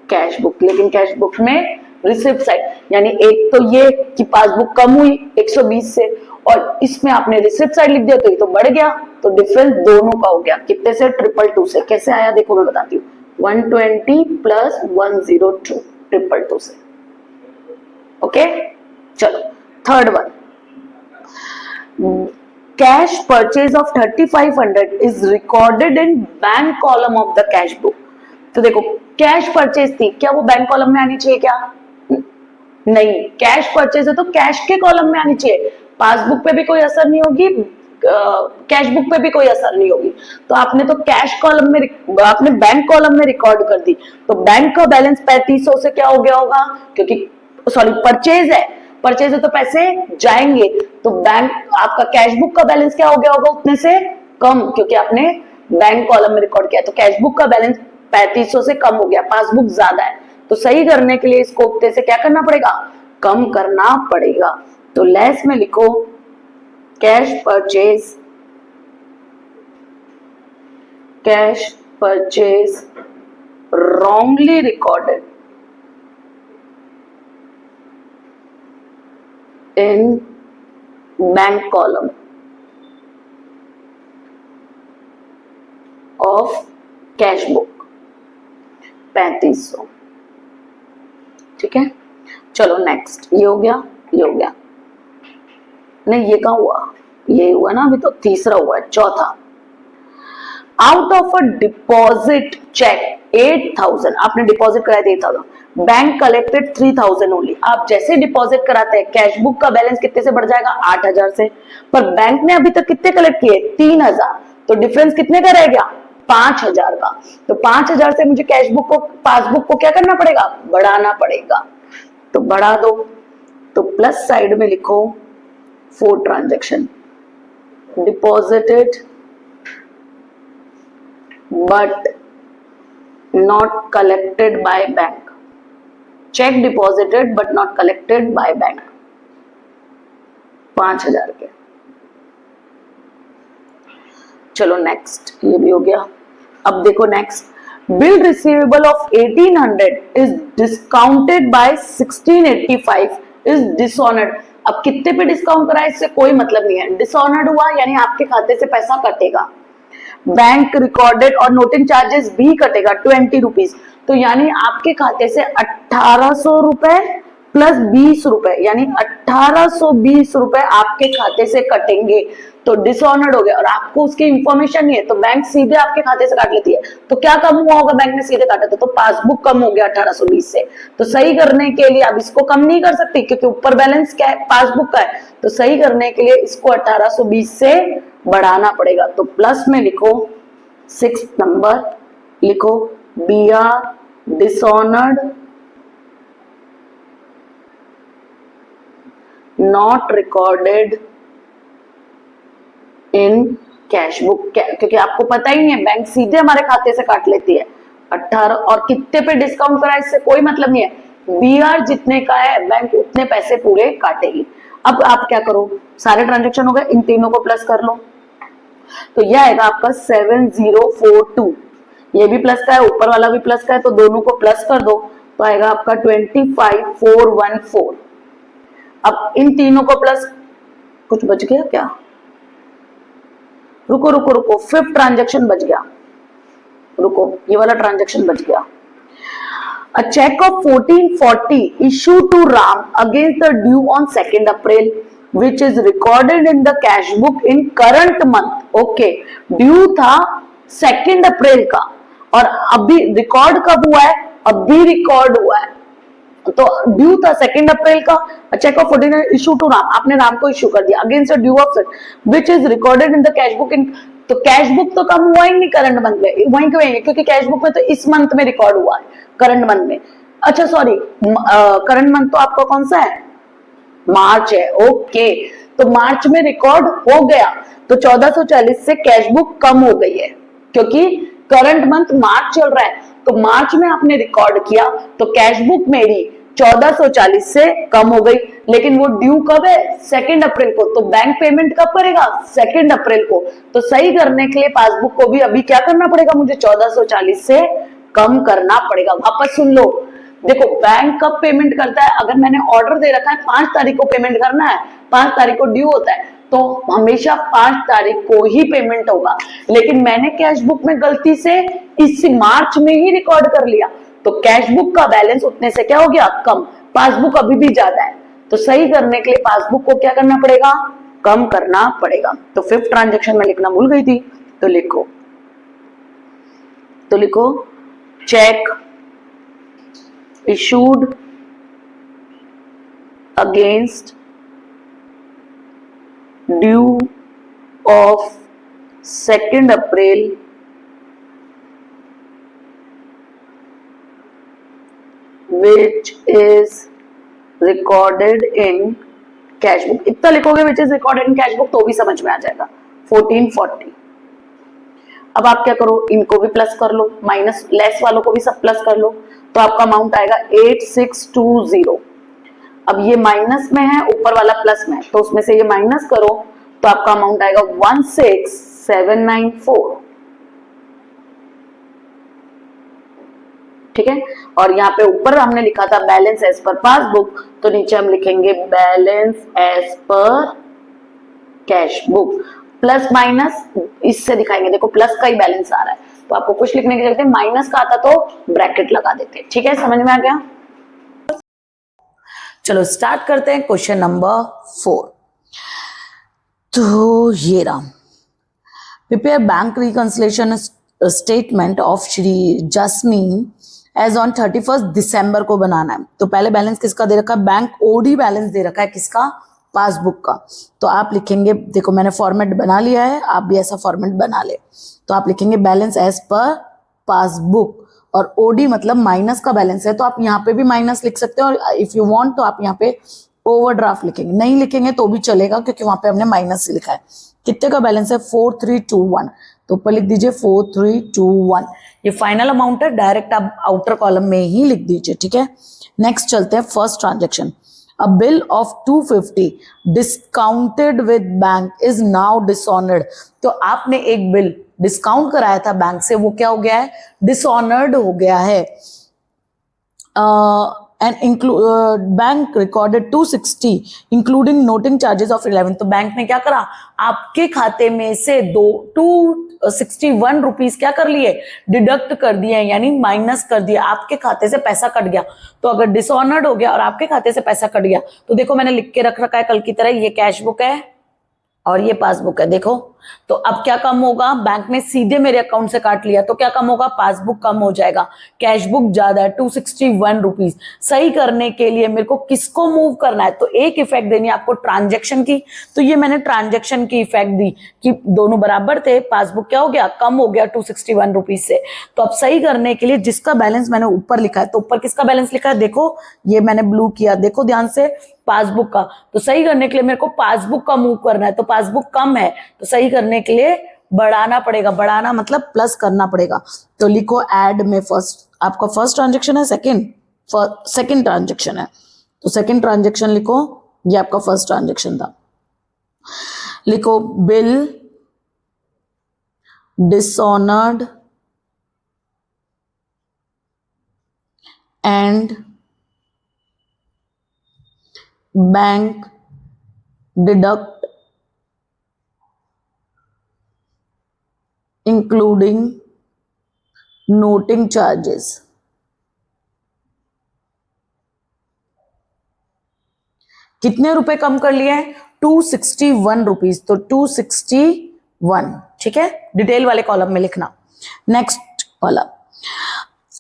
cash book. लेकिन कैश बुक में रिसिप्ट साइड, यानी एक तो ये कि पासबुक कम हुई 120 से, और इसमें आपने रिसिप्ट साइड लिख दिया, तो ये तो बढ़ गया। तो डिफरेंस दोनों का हो गया, कितने से? 222 से। कैसे आया देखो मैं बताती हूँ, 120 प्लस 102, 222 से। ओके चलो third one, cash purchase of 3500 is recorded in bank column of the cash book. तो देखो कैश परचेज थी, क्या वो बैंक कॉलम में आनी चाहिए? क्या नहीं, कैश परचेज है तो कैश के कॉलम में आनी चाहिए। पासबुक पे भी कोई असर नहीं होगी, कैश बुक पे भी कोई असर नहीं होगी। तो आपने तो कैश कॉलम में, आपने बैंक कॉलम में रिकॉर्ड कर दी, तो बैंक का बैलेंस 3500 से क्या हो गया होगा? क्योंकि सॉरी परचेज है, परचेज है तो पैसे जाएंगे, तो बैंक आपका कैश बुक का बैलेंस क्या हो गया होगा? उतने से कम, क्योंकि आपने बैंक कॉलम में रिकॉर्ड किया। तो कैश बुक का बैलेंस 3500 से कम हो गया, पासबुक ज्यादा है, तो सही करने के लिए इसको उतने से क्या करना पड़ेगा? कम करना पड़ेगा। तो लेस में लिखो cash purchase wrongly recorded in bank column of cash book 3500। ठीक है, चलो नेक्स्ट। ये हो गया, ये हो गया, नहीं ये कहाँ हुआ, ये हुआ ना अभी, तो तीसरा हुआ है, चौथा। Out of a deposit cheque 8000, आपने डिपॉजिट कराया 8000, बैंक कलेक्टेड 3000 ओनली। आप जैसे डिपॉजिट कराते हैं कैश बुक का बैलेंस कितने से बढ़ जाएगा, 8000 से, पर बैंक ने अभी तक कितने कलेक्ट किए, 3000, तो डिफरेंस कितने का रह गया, 5000 का। तो 5000 से मुझे कैश बुक को, पासबुक को क्या करना पड़ेगा, बढ़ाना पड़ेगा, तो बढ़ा दो। तो प्लस साइड में लिखो 4 transaction, deposited but not collected by bank, check deposited but not collected by bank, 5000 के। चलो नेक्स्ट, ये भी हो गया। अब देखो next, bill receivable of 1800 is discounted by 1685 is dishonoured. अब कितने पे डिस्काउंट करा है इससे कोई मतलब नहीं है, डिसऑनर्ड हुआ यानी आपके खाते से पैसा कटेगा, बैंक रिकॉर्डेड और नोटिंग चार्जेस भी कटेगा 20 रुपीज, तो यानी आपके खाते से 1800 रुपए प्लस 20 रुपए, यानी 1820 रुपए आपके खाते से कटेंगे, तो डिसऑनर्ड हो गया और आपको उसकी इंफॉर्मेशन नहीं है, तो बैंक सीधे आपके खाते से काट लेती है। तो क्या कम हुआ होगा, बैंक ने सीधे काटा था, तो पासबुक कम हो गया 1820 से। तो सही करने के लिए, अब इसको कम नहीं कर सकती क्योंकि ऊपर बैलेंस क्या है, पासबुक का है, तो सही करने के लिए इसको 1820 से बढ़ाना पड़ेगा। तो प्लस में लिखो 6 नंबर, लिखो B R dishonoured not recorded in cash book, क्योंकि आपको पता ही नहीं है, बैंक सीधे हमारे खाते से काट लेती है 18, और कितने पे डिस्काउंट करा इससे कोई मतलब नहीं है, बी आर जितने का है बैंक उतने पैसे पूरे काटेगी। अब आप क्या करो, सारे ट्रांजेक्शन हो गए, इन तीनों को प्लस कर लो, तो यह आएगा आपका 7042, ये भी प्लस का है, ऊपर वाला भी प्लस का है, तो दोनों को प्लस कर दो, तो आएगा आपका 25414। अब इन तीनों को प्लस, कुछ बच गया क्या, रुको रुको रुको, 5th ट्रांजेक्शन बच गया, रुको ये वाला ट्रांजेक्शन बच गया। A check of 1440 issued to Ram against the due on 2nd April, which is recorded in the cash book in current month. Okay, due था 2nd अप्रैल का और अभी रिकॉर्ड कब हुआ है, अभी रिकॉर्ड हुआ है, तो ड्यू था 2nd अप्रैल का, cheque of 14 issue to Ram, आपने राम को इशू कर दिया against due of which is recorded in the cash book in, तो कैश बुक तो कम हुआ ही नहीं करंट मंथ में, वहीं क्यों है क्योंकि कैश बुक में तो इस मंथ में रिकॉर्ड हुआ है, करंट मंथ में, अच्छा सॉरी करंट मंथ तो आपका कौन सा है, मार्च है, ओके, तो मार्च में रिकॉर्ड हो गया, तो 1440 से कैश बुक कम हो गई है क्योंकि करंट मंथ मार्च चल रहा है, तो मार्च में आपने रिकॉर्ड किया तो कैश बुक मेरी 1440 से कम हो गई, लेकिन वो ड्यू कब है, 2nd अप्रैल को, तो बैंक पेमेंट कब करेगा, 2nd अप्रैल को, तो सही करने के लिए पासबुक को भी अभी क्या करना पड़ेगा, मुझे 1440 से कम करना पड़ेगा। वापस सुन लो, देखो बैंक कब पेमेंट करता है, अगर मैंने ऑर्डर दे रखा है 5 तारीख को पेमेंट करना है, 5 तारीख को ड्यू होता है, तो हमेशा 5 तारीख को ही पेमेंट होगा, लेकिन मैंने कैश बुक में गलती से इस मार्च में ही रिकॉर्ड कर लिया, तो कैश बुक का बैलेंस उतने से क्या हो गया, कम, पासबुक अभी भी ज्यादा है, तो सही करने के लिए पासबुक को क्या करना पड़ेगा, कम करना पड़ेगा। तो 5th ट्रांजेक्शन में लिखना भूल गई थी, तो लिखो check issued against due of 2nd April which is recorded in cash book, इतना लिखोगे which is recorded in cash book तो भी समझ में आ जाएगा 1440। अब आप क्या करो, इनको भी प्लस कर लो, माइनस लेस वालों को भी सब प्लस कर लो, तो आपका अमाउंट आएगा 8620। अब ये माइनस में है, ऊपर वाला प्लस में, तो उसमें से ये माइनस करो तो आपका अमाउंट आएगा 16794। ठीक है। और यहाँ पे ऊपर हमने लिखा था बैलेंस एज पर पासबुक, तो नीचे हम लिखेंगे balance as per cash book. Plus minus इससे दिखाएंगे, देखो प्लस का ही बैलेंस आ रहा है, तो आपको कुछ लिखने की जरूरत है, माइनस का आता तो ब्रैकेट लगा देते। ठीक है, समझ में आ गया। चलो स्टार्ट करते हैं क्वेश्चन नंबर 4। तो ये रहा, prepare bank reconciliation statement of Shri Jasmine as on 31 दिसंबर को बनाना है। तो पहले बैलेंस किसका दे रखा है, बैंक ओडी बैलेंस दे रखा है, किसका, पासबुक का। तो आप लिखेंगे, देखो मैंने फॉर्मेट बना लिया है, आप भी ऐसा फॉर्मेट बना ले। तो आप लिखेंगे बैलेंस एज पर पासबुक, और ओडी मतलब माइनस का बैलेंस है, तो आप यहाँ पे भी माइनस लिख सकते हैं, और इफ यू वांट तो आप यहाँ पे ओवरड्राफ्ट लिखेंगे, नहीं लिखेंगे तो भी चलेगा क्योंकि वहां पे हमने माइनस लिखा है। कितने का बैलेंस है, 4321, तो ऊपर लिख दीजिए 4321। ये फाइनल अमाउंट है, डायरेक्ट आप आउटर कॉलम में ही लिख दीजिए। ठीक है, नेक्स्ट चलते हैं first transaction. A bill of 250 discounted with bank is now dishonored। तो आपने एक बिल डिस्काउंट कराया था बैंक से, वो क्या हो गया है, डिसऑनर्ड हो गया है। And bank recorded 260 including noting charges of 11। तो बैंक ने क्या करा, आपके खाते में से 261 रुपीज क्या कर लिए, डिडक्ट कर दिए, यानी माइनस कर दिया, आपके खाते से पैसा कट गया। तो अगर डिसऑनर्ड हो गया और आपके खाते से पैसा कट गया, तो देखो मैंने लिख के रख रखा है कल की तरह, ये कैश बुक है और ये पासबुक है। देखो तो अब क्या कम होगा, बैंक ने सीधे मेरे अकाउंट से काट लिया, तो क्या कम होगा, पासबुक कम हो जाएगा, कैश बुक ज्यादा है 261 रुपीज। सही करने के लिए मेरे को किसको मूव करना है, तो एक इफेक्ट देनी है आपको ट्रांजेक्शन की। तो ये मैंने ट्रांजेक्शन की इफेक्ट दी कि दोनों बराबर थे, पासबुक क्या हो गया, कम हो गया 261 रुपीज से। तो अब सही करने के लिए जिसका बैलेंस मैंने ऊपर लिखा है, तो ऊपर किसका बैलेंस लिखा है, देखो ये मैंने ब्लू किया, देखो ध्यान से, पासबुक का। तो सही करने के लिए मेरे को पासबुक का मूव करना है, तो पासबुक कम है, तो सही करने के लिए बढ़ाना पड़ेगा, बढ़ाना मतलब प्लस करना पड़ेगा। तो लिखो ऐड में फर्स्ट, आपका फर्स्ट ट्रांजेक्शन है, सेकंड ट्रांजेक्शन है, तो सेकंड ट्रांजेक्शन लिखो, ये आपका फर्स्ट ट्रांजेक्शन था। लिखो bill dishonoured and bank deduct including noting charges. कितने रुपए कम कर लिए हैं, 261 रुपीज, तो 261। ठीक है, डिटेल वाले कॉलम में लिखना। नेक्स्ट वाला,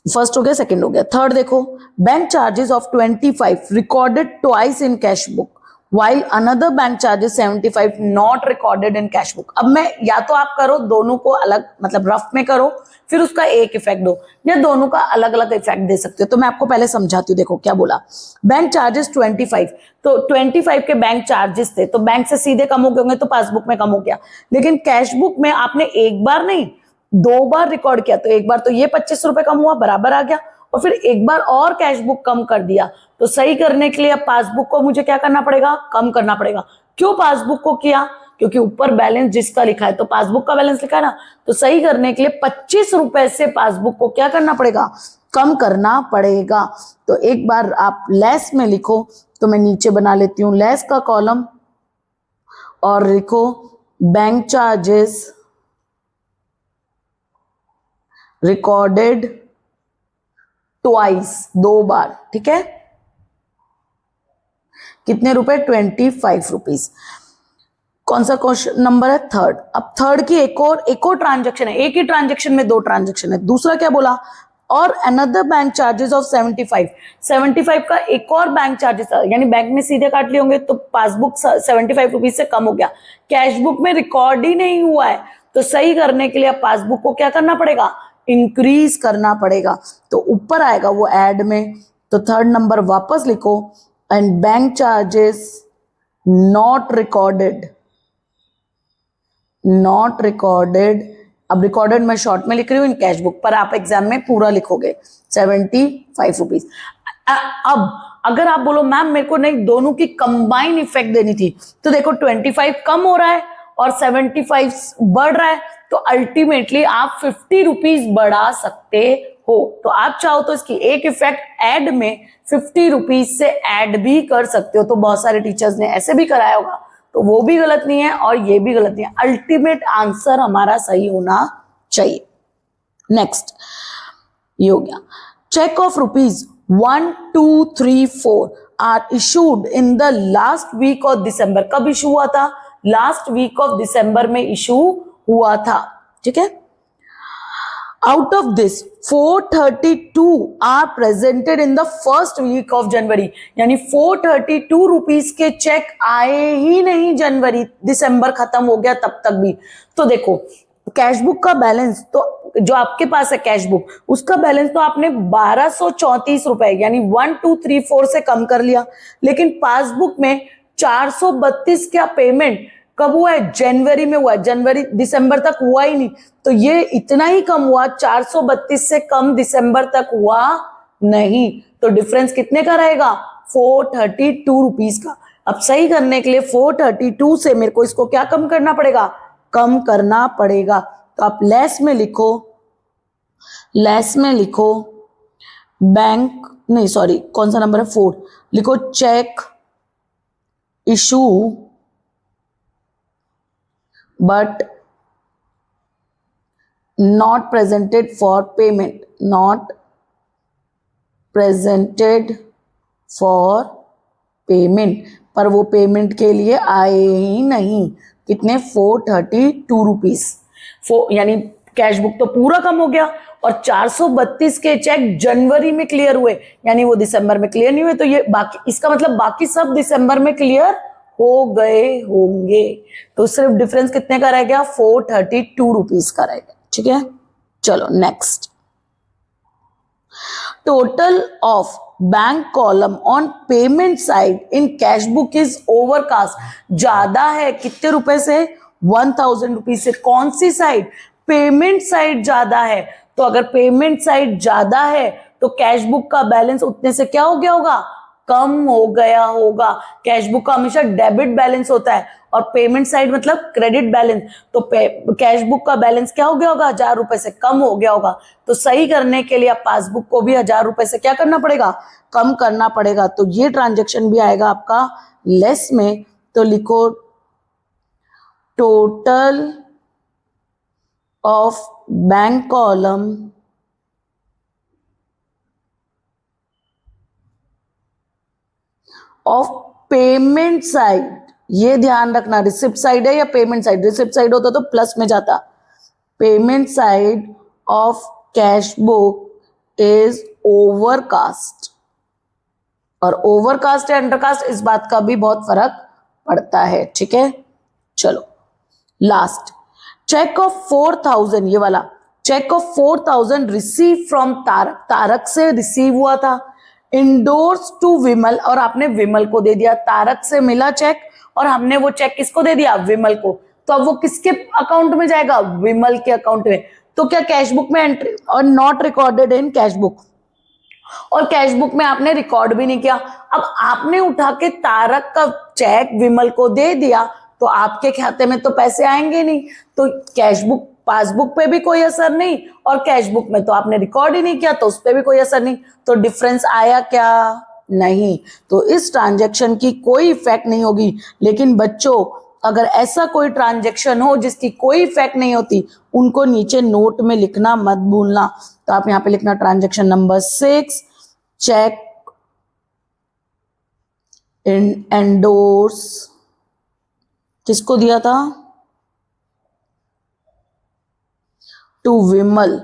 फर्स्ट हो गया, सेकंड हो गया, थर्ड देखो, bank charges of 25 recorded twice in cash book while another bank charges 75 not recorded in cash book। अब मैं या तो आप करो दोनों को अलग, मतलब रफ में करो, फिर उसका एक इफेक्ट दो, या दोनों का अलग अलग इफेक्ट दे सकते हो। तो मैं आपको पहले समझाती हूँ। देखो क्या बोला, बैंक चार्जेस 25, तो 25 के बैंक चार्जेस थे, तो बैंक से सीधे कम हो गए होंगे, तो पासबुक में कम हो गया। लेकिन कैश बुक में आपने एक बार नहीं 2 बार रिकॉर्ड किया, तो एक बार तो ये 25 रुपए कम हुआ, बराबर आ गया, और फिर एक बार और कैश बुक कम कर दिया। तो सही करने के लिए अब पासबुक को मुझे क्या करना पड़ेगा, कम करना पड़ेगा। क्यों पासबुक को किया, क्योंकि ऊपर बैलेंस जिसका लिखा है, तो पासबुक का बैलेंस लिखा है ना, तो सही करने के लिए 25 रुपए से पासबुक को क्या करना पड़ेगा, कम करना पड़ेगा। तो एक बार आप लेस में लिखो, तो मैं नीचे बना लेती हूं लेस का कॉलम, और लिखो बैंक चार्जेस रिकॉर्डेड ट्वाइस, 2 बार। ठीक है, कितने रुपए, 25 रुपीज। कौन सा क्वेश्चन नंबर है, थर्ड। अब थर्ड की एक और ट्रांजेक्शन है, एक ही ट्रांजेक्शन में 2 ट्रांजेक्शन है। दूसरा क्या बोला, और अनदर बैंक चार्जेस ऑफ 75 का एक और बैंक चार्जेस, यानी बैंक में सीधे काट लिए होंगे, तो पासबुक 75 रुपीज से कम हो गया, कैश बुक में रिकॉर्ड ही नहीं हुआ है। तो सही करने के लिए अब पासबुक को क्या करना पड़ेगा, इंक्रीज करना पड़ेगा। तो ऊपर आएगा वो ऐड में, तो थर्ड नंबर वापस लिखो, and bank charges not recorded, अब रिकॉर्डेड मैं शॉर्ट में लिख रही हूँ इन कैश बुक, पर आप एग्जाम में पूरा लिखोगे 75 रुपीज। अब अगर आप बोलो मैम मेरे को नहीं, दोनों की कंबाइन इफेक्ट देनी थी, तो देखो 25 कम हो रहा है और 75 बढ़ रहा है, तो अल्टीमेटली आप 50 रुपीज बढ़ा सकते हो तो आप चाहो तो इसकी एक इफेक्ट ऐड में 50 रुपीज से ऐड भी कर सकते हो। तो बहुत सारे टीचर्स ने ऐसे भी कराया होगा, तो वो भी गलत नहीं है और ये भी गलत नहीं है। अल्टीमेट आंसर हमारा सही होना चाहिए। नेक्स्ट ये हो गया। Cheque of rupees 1, 2, 3, 4 are issued in the last week of December. कब इशू हुआ था? लास्ट वीक ऑफ दिसंबर में इशू हुआ था। ठीक है। Out of this 432 are presented in the first week of January, यानी 432 रुपीज के चेक आए ही नहीं जनवरी, दिसंबर खत्म हो गया तब तक भी। तो देखो कैश बुक का बैलेंस, तो जो आपके पास है कैश बुक, उसका बैलेंस तो आपने 1234 रुपए यानी 1, 2, 3, 4 से कम कर लिया, लेकिन पासबुक में 432 का पेमेंट कब हुआ है? जनवरी में हुआ है। जनवरी दिसंबर तक हुआ ही नहीं, तो ये इतना ही कम हुआ, 432 से कम दिसंबर तक हुआ नहीं। तो डिफरेंस कितने का रहेगा? 432 रुपीज का। अब सही करने के लिए 432 से मेरे को इसको क्या कम करना पड़ेगा? कम करना पड़ेगा। तो आप लेस में लिखो, लेस में लिखो बैंक, नहीं सॉरी कौन सा नंबर है? 4 लिखो। Cheque issue but not presented for payment, not presented for payment, पर वो पेमेंट के लिए आए ही नहीं। कितने? 432 रुपीज। यानी कैश बुक तो पूरा कम हो गया और 432 के चेक जनवरी में क्लियर हुए, यानी वो दिसंबर में क्लियर नहीं हुए। तो ये बाकी, इसका मतलब बाकी सब दिसंबर में क्लियर हो गए होंगे। तो सिर्फ डिफरेंस कितने का रह गया? 432 रुपीज का रह गया। ठीक है, चलो next. Total of bank column on payment side in cash book is overcast. ज्यादा है कितने रुपए से? 1000 रुपीज से। कौन सी साइड? पेमेंट साइड ज्यादा है। तो अगर पेमेंट साइड ज्यादा है तो कैश बुक का बैलेंस उतने से क्या हो गया होगा? कम हो गया होगा। कैश बुक का हमेशा डेबिट बैलेंस होता है और पेमेंट साइड मतलब क्रेडिट बैलेंस। तो कैश बुक का बैलेंस क्या हो गया होगा? 1000 रुपए से कम हो गया होगा। तो सही करने के लिए आप पासबुक को भी 1000 रुपए से क्या करना पड़ेगा? कम करना पड़ेगा। तो ये ट्रांजेक्शन भी आएगा आपका लेस में। तो लिखो total of bank column of payment side. ये ध्यान रखना, रिसिप्ट साइड है या पेमेंट साइड। रिसिप्ट साइड होता तो प्लस में जाता। Payment side of cash book is overcast. और ओवरकास्ट या अंडरकास्ट, इस बात का भी बहुत फर्क पड़ता है। ठीक है, चलो लास्ट। चेक ऑफ 4000, ये वाला cheque of 4000 receive from Tarak. Tarak से रिसीव हुआ था। इंडोर्स टू विमल, और आपने विमल को दे दिया। तारक से मिला चेक और हमने वो चेक किसको दे दिया? विमल को। तो अब वो किसके अकाउंट में जाएगा? विमल के अकाउंट में। तो क्या कैश बुक में एंट्री और not recorded in cash book, और कैश बुक में आपने रिकॉर्ड भी नहीं किया। अब आपने उठा के तारक का चेक विमल को दे दिया तो आपके खाते में तो पैसे आएंगे नहीं। तो कैश बुक, पासबुक पे भी कोई असर नहीं और कैश बुक में तो आपने रिकॉर्ड ही नहीं किया तो उस पर भी कोई असर नहीं। तो डिफरेंस आया क्या? नहीं। तो इस ट्रांजैक्शन की कोई इफेक्ट नहीं होगी। लेकिन बच्चों, अगर ऐसा कोई ट्रांजैक्शन हो जिसकी कोई इफेक्ट नहीं होती, उनको नीचे नोट में लिखना मत भूलना। तो आप यहां पे लिखना ट्रांजैक्शन नंबर 6, चेक एंडोर्स, किसको दिया था? To Vimal,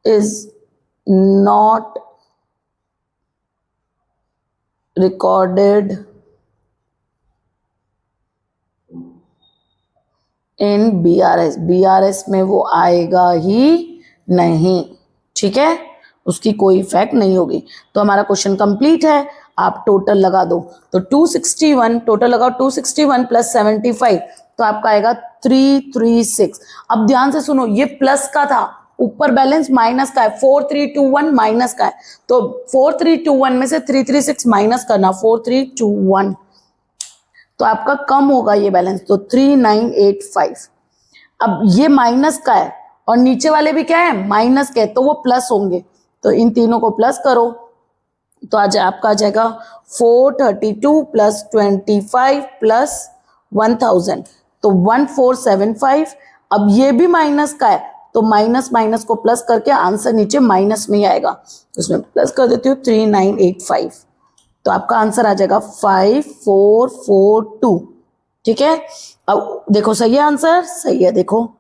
is not recorded in BRS। BRS में वो आएगा ही नहीं। ठीक है, उसकी कोई इफेक्ट नहीं होगी। तो हमारा क्वेश्चन कंप्लीट है। आप टोटल लगा दो तो 261, टोटल लगाओ 261 प्लस 75, तो आपका आएगा 336। अब ध्यान से सुनो, ये प्लस का था, ऊपर बैलेंस माइनस का है। 4321 माइनस का है, तो 4321 में से 336 माइनस करना, 4321, तो आपका कम होगा ये बैलेंस, तो 3985। अब ये माइनस का है और नीचे वाले भी क्या है, माइनस के, तो वो प्लस होंगे, तो इन तीनों को प्लस करो तो आज आपका आ जाएगा 432 प्लस 25 प्लस 1000, तो 1475। अब ये भी माइनस का है, तो माइनस माइनस को प्लस करके आंसर नीचे माइनस में ही आएगा, तो उसमें प्लस कर देती हूँ 3985, तो आपका आंसर आ जाएगा 5442। ठीक है, अब देखो सही है आंसर, सही है देखो।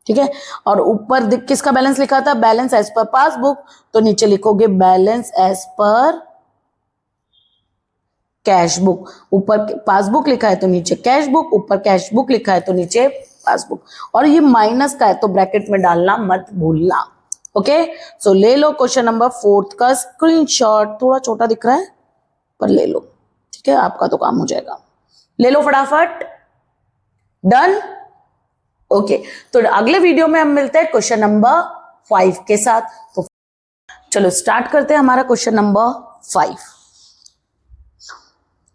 ठीक है, और ऊपर किसका बैलेंस लिखा था, बैलेंस एज पर पासबुक, तो नीचे लिखोगे balance as per cash book. ऊपर पासबुक लिखा है तो नीचे कैश बुक, ऊपर कैश बुक लिखा है तो नीचे पासबुक, और ये माइनस का है तो ब्रैकेट में डालना मत भूलना। ओके, सो ले लो क्वेश्चन नंबर 4 का स्क्रीनशॉट, थोड़ा छोटा दिख रहा है पर ले लो। ठीक है, आपका तो काम हो जाएगा, ले लो फटाफट। डन। ओके, तो अगले वीडियो में हम मिलते हैं क्वेश्चन नंबर 5 के साथ। तो चलो स्टार्ट करते हैं हमारा क्वेश्चन नंबर 5।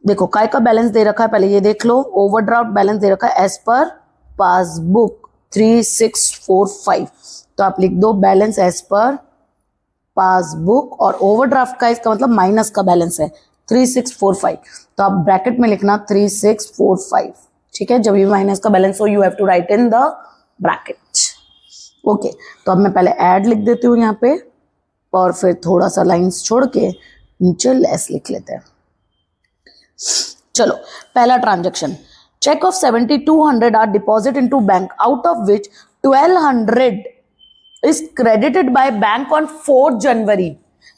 देखो काय का बैलेंस दे रखा है, पहले ये देख लो। ओवरड्राफ्ट बैलेंस दे रखा है एज पर पासबुक 3645, तो आप लिख दो बैलेंस एज पर पासबुक, और ओवरड्राफ्ट का इसका मतलब माइनस का बैलेंस है 3645, तो आप ब्रैकेट में लिखना 3645। ठीक है, जब भी माइनस का बैलेंस हो you have to write in the bracket. Okay, तो अब मैं पहले ऐड लिख देती हूँ यहाँ पे, और फिर थोड़ा सा लाइंस छोड़ के नीचे लेस लिख लेते हैं। चलो, पहला transaction, cheque of 7200 are deposit into bank, out of which 1200 is credited by bank on 4 January.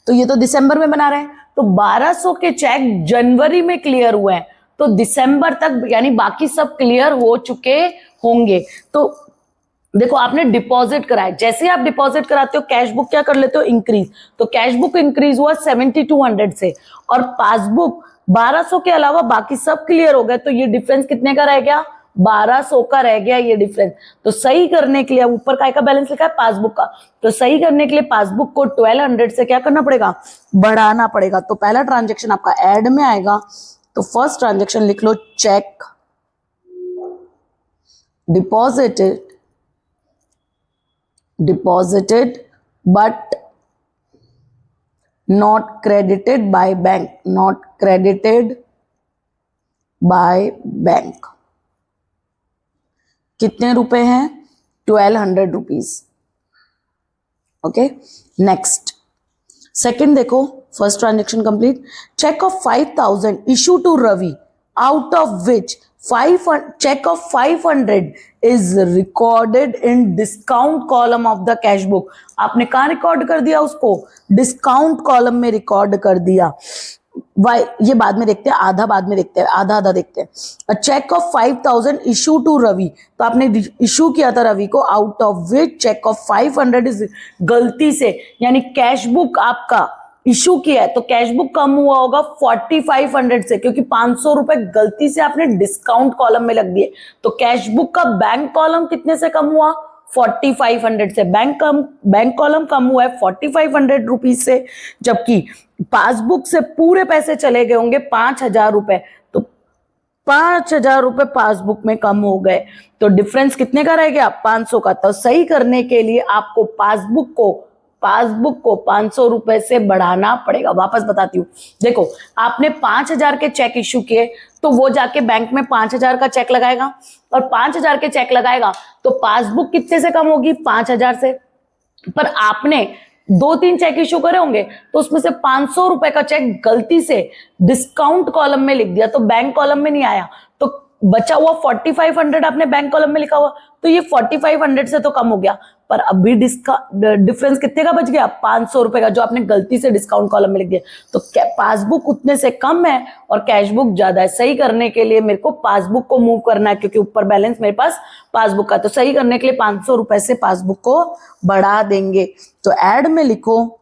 तो ये तो दिसंबर में बना रहे हैं, तो 1200 के चेक जनवरी में क्लियर हुए हैं, तो दिसंबर तक यानी बाकी सब क्लियर हो चुके होंगे। तो देखो आपने डिपॉजिट कराया, जैसे आप डिपॉजिट कराते हो कैश बुक क्या कर लेते हो, इंक्रीज, तो कैश बुक इंक्रीज हुआ 7200 से, और पासबुक 1200 के अलावा बाकी सब क्लियर हो गए, तो ये डिफरेंस कितने का रह गया, 1200 का रह गया ये डिफरेंस। तो सही करने के लिए, ऊपर काय का बैलेंस लिखा है, पासबुक का, तो सही करने के लिए पासबुक को 1200 से क्या करना पड़ेगा, बढ़ाना पड़ेगा। तो पहला ट्रांजेक्शन आपका ऐड में आएगा, तो फर्स्ट ट्रांजेक्शन लिख लो, check deposited but not credited by bank, not credited by bank। कितने रुपए हैं, 1200 रुपीज। ओके, नेक्स्ट सेकंड देखो, first transaction complete, cheque of 5000 issue to Ravi, out of which check of 500 is recorded in discount column of the cash book। आपने कहाँ record कर दिया उसको, discount column में रिकॉर्ड कर दिया। वाई ये बाद में देखते हैं, आधा बाद में देखते हैं, आधा आधा देखते हैं। Cheque of 5000 issue to Ravi, तो आपने इशू किया था रवि को, out of which cheque of 500 is गलती से, यानी कैश बुक आपका इशू किया है तो कैश बुक कम हुआ होगा 4500 से, क्योंकि 500 रुपए गलती से आपने डिस्काउंट कॉलम में लग दिए, तो कैश बुक का बैंक कॉलम कितने से कम हुआ, 4500 से। बैंक कॉलम कम हुआ है 4500 रुपीज से, जबकि पासबुक से पूरे पैसे चले गए होंगे 5000 रुपए, तो 5000 रुपए पासबुक में कम हो गए, तो डिफरेंस कितने का रह गया, 500 का। तो सही करने के लिए आपको पासबुक को 500 रुपए से बढ़ाना पड़ेगा। वापस बताती हूँ, देखो आपने 5000 के चेक इश्यू किए, तो वो जाके बैंक में 5000 का चेक लगाएगा, और 5000 के चेक लगाएगा तो पासबुक कितने से कम होगी, 5000 से। पर आपने 2-3 चेक इश्यू करे होंगे, तो उसमें से 500 रुपए का चेक गलती से डिस्काउंट कॉलम में लिख दिया, तो बैंक कॉलम में नहीं आया, तो बचा हुआ 4500 आपने बैंक कॉलम में लिखा हुआ, तो ये 4500 से तो कम हो गया, पर अभी डिफरेंस कितने का बच गया, 500 रुपए का, जो आपने गलती से डिस्काउंट कॉलम में लिख दिया। तो पासबुक उतने से कम है और कैश बुक ज्यादा है। सही करने के लिए मेरे को पासबुक को मूव करना है, क्योंकि ऊपर बैलेंस मेरे पास पासबुक का, तो सही करने के लिए 500 रुपए से पासबुक को बढ़ा देंगे। तो ऐड में लिखो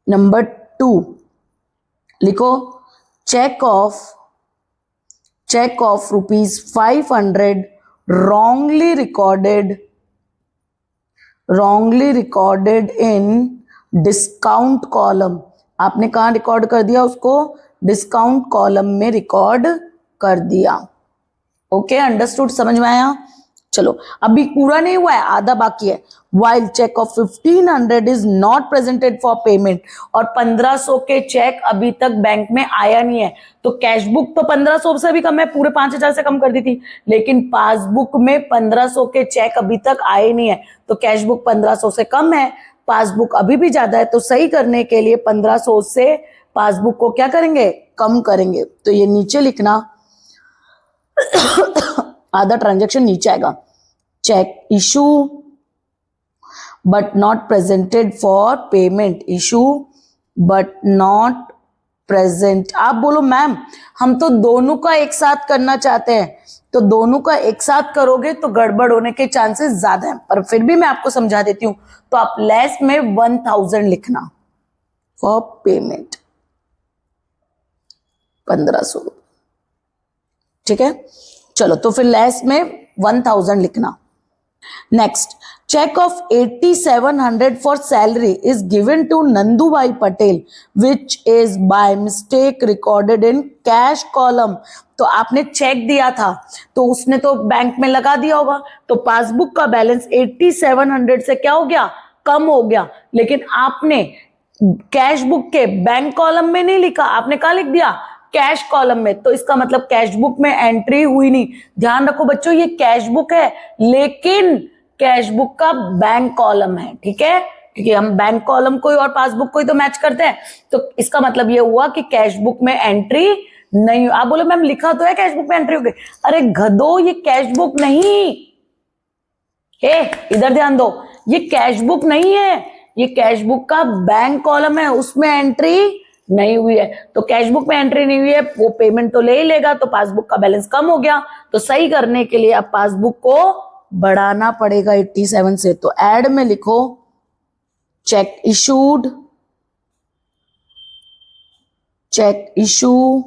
नंबर 2, लिखो cheque of ₹500 wrongly recorded in discount column. आपने कहाँ रिकॉर्ड कर दिया उसको, डिस्काउंट कॉलम में रिकॉर्ड कर दिया। ओके, अंडरस्टूड, समझ में आया। चलो अभी पूरा नहीं हुआ है, आधा बाकी है। While check of 1500 is not presented for payment, और 1500 के चेक अभी तक बैंक में आया नहीं है। तो कैश बुक तो 1500 से भी कम है, पूरे 5000 से कम कर दी थी, लेकिन पासबुक में 1500 के चेक अभी तक आए नहीं है। तो कैश बुक 1500 से कम है, पासबुक अभी भी ज्यादा है। तो सही करने के लिए 1500 से पासबुक को क्या करेंगे, कम करेंगे। तो ये नीचे लिखना, आधा ट्रांजैक्शन नीचे आएगा। Cheque issue but not presented for payment, issue but not present. आप बोलो मैम हम तो दोनों का एक साथ करना चाहते हैं, तो दोनों का एक साथ करोगे तो गड़बड़ होने के चांसेस ज्यादा हैं, पर फिर भी मैं आपको समझा देती हूं। तो आप लेस में 1000 लिखना फॉर पेमेंट, 1500, ठीक है। चलो तो फिर लेस में 1000 लिखना। Next, cheque of 8700 for salary is given to Nandu bhai Patel which is by mistake recorded in cash column. तो आपने चेक दिया था तो उसने तो बैंक में लगा दिया होगा, तो पासबुक का बैलेंस 8700 से क्या हो गया, कम हो गया। लेकिन आपने कैश बुक के बैंक कॉलम में नहीं लिखा, आपने कहा लिख दिया, कैश कॉलम में। तो इसका मतलब कैश बुक में एंट्री हुई नहीं। ध्यान रखो बच्चों, ये कैश बुक है लेकिन कैश बुक का बैंक कॉलम है, ठीक है, क्योंकि हम बैंक कॉलम को और पासबुक को ही तो मैच करते हैं। तो इसका मतलब ये हुआ कि कैश बुक में एंट्री नहीं। आप बोलो मैम लिखा तो है कैश बुक में एंट्री हो गई। अरे गधो, ये कैश बुक नहीं है, इधर ध्यान दो, ये कैश बुक नहीं है, ये कैश बुक का बैंक कॉलम है, उसमें एंट्री नहीं हुई है। तो कैश बुक में एंट्री नहीं हुई है, वो पेमेंट तो ले ही लेगा, तो पासबुक का बैलेंस कम हो गया। तो सही करने के लिए अब पासबुक को बढ़ाना पड़ेगा 87 से। तो ऐड में लिखो cheque issued, cheque issue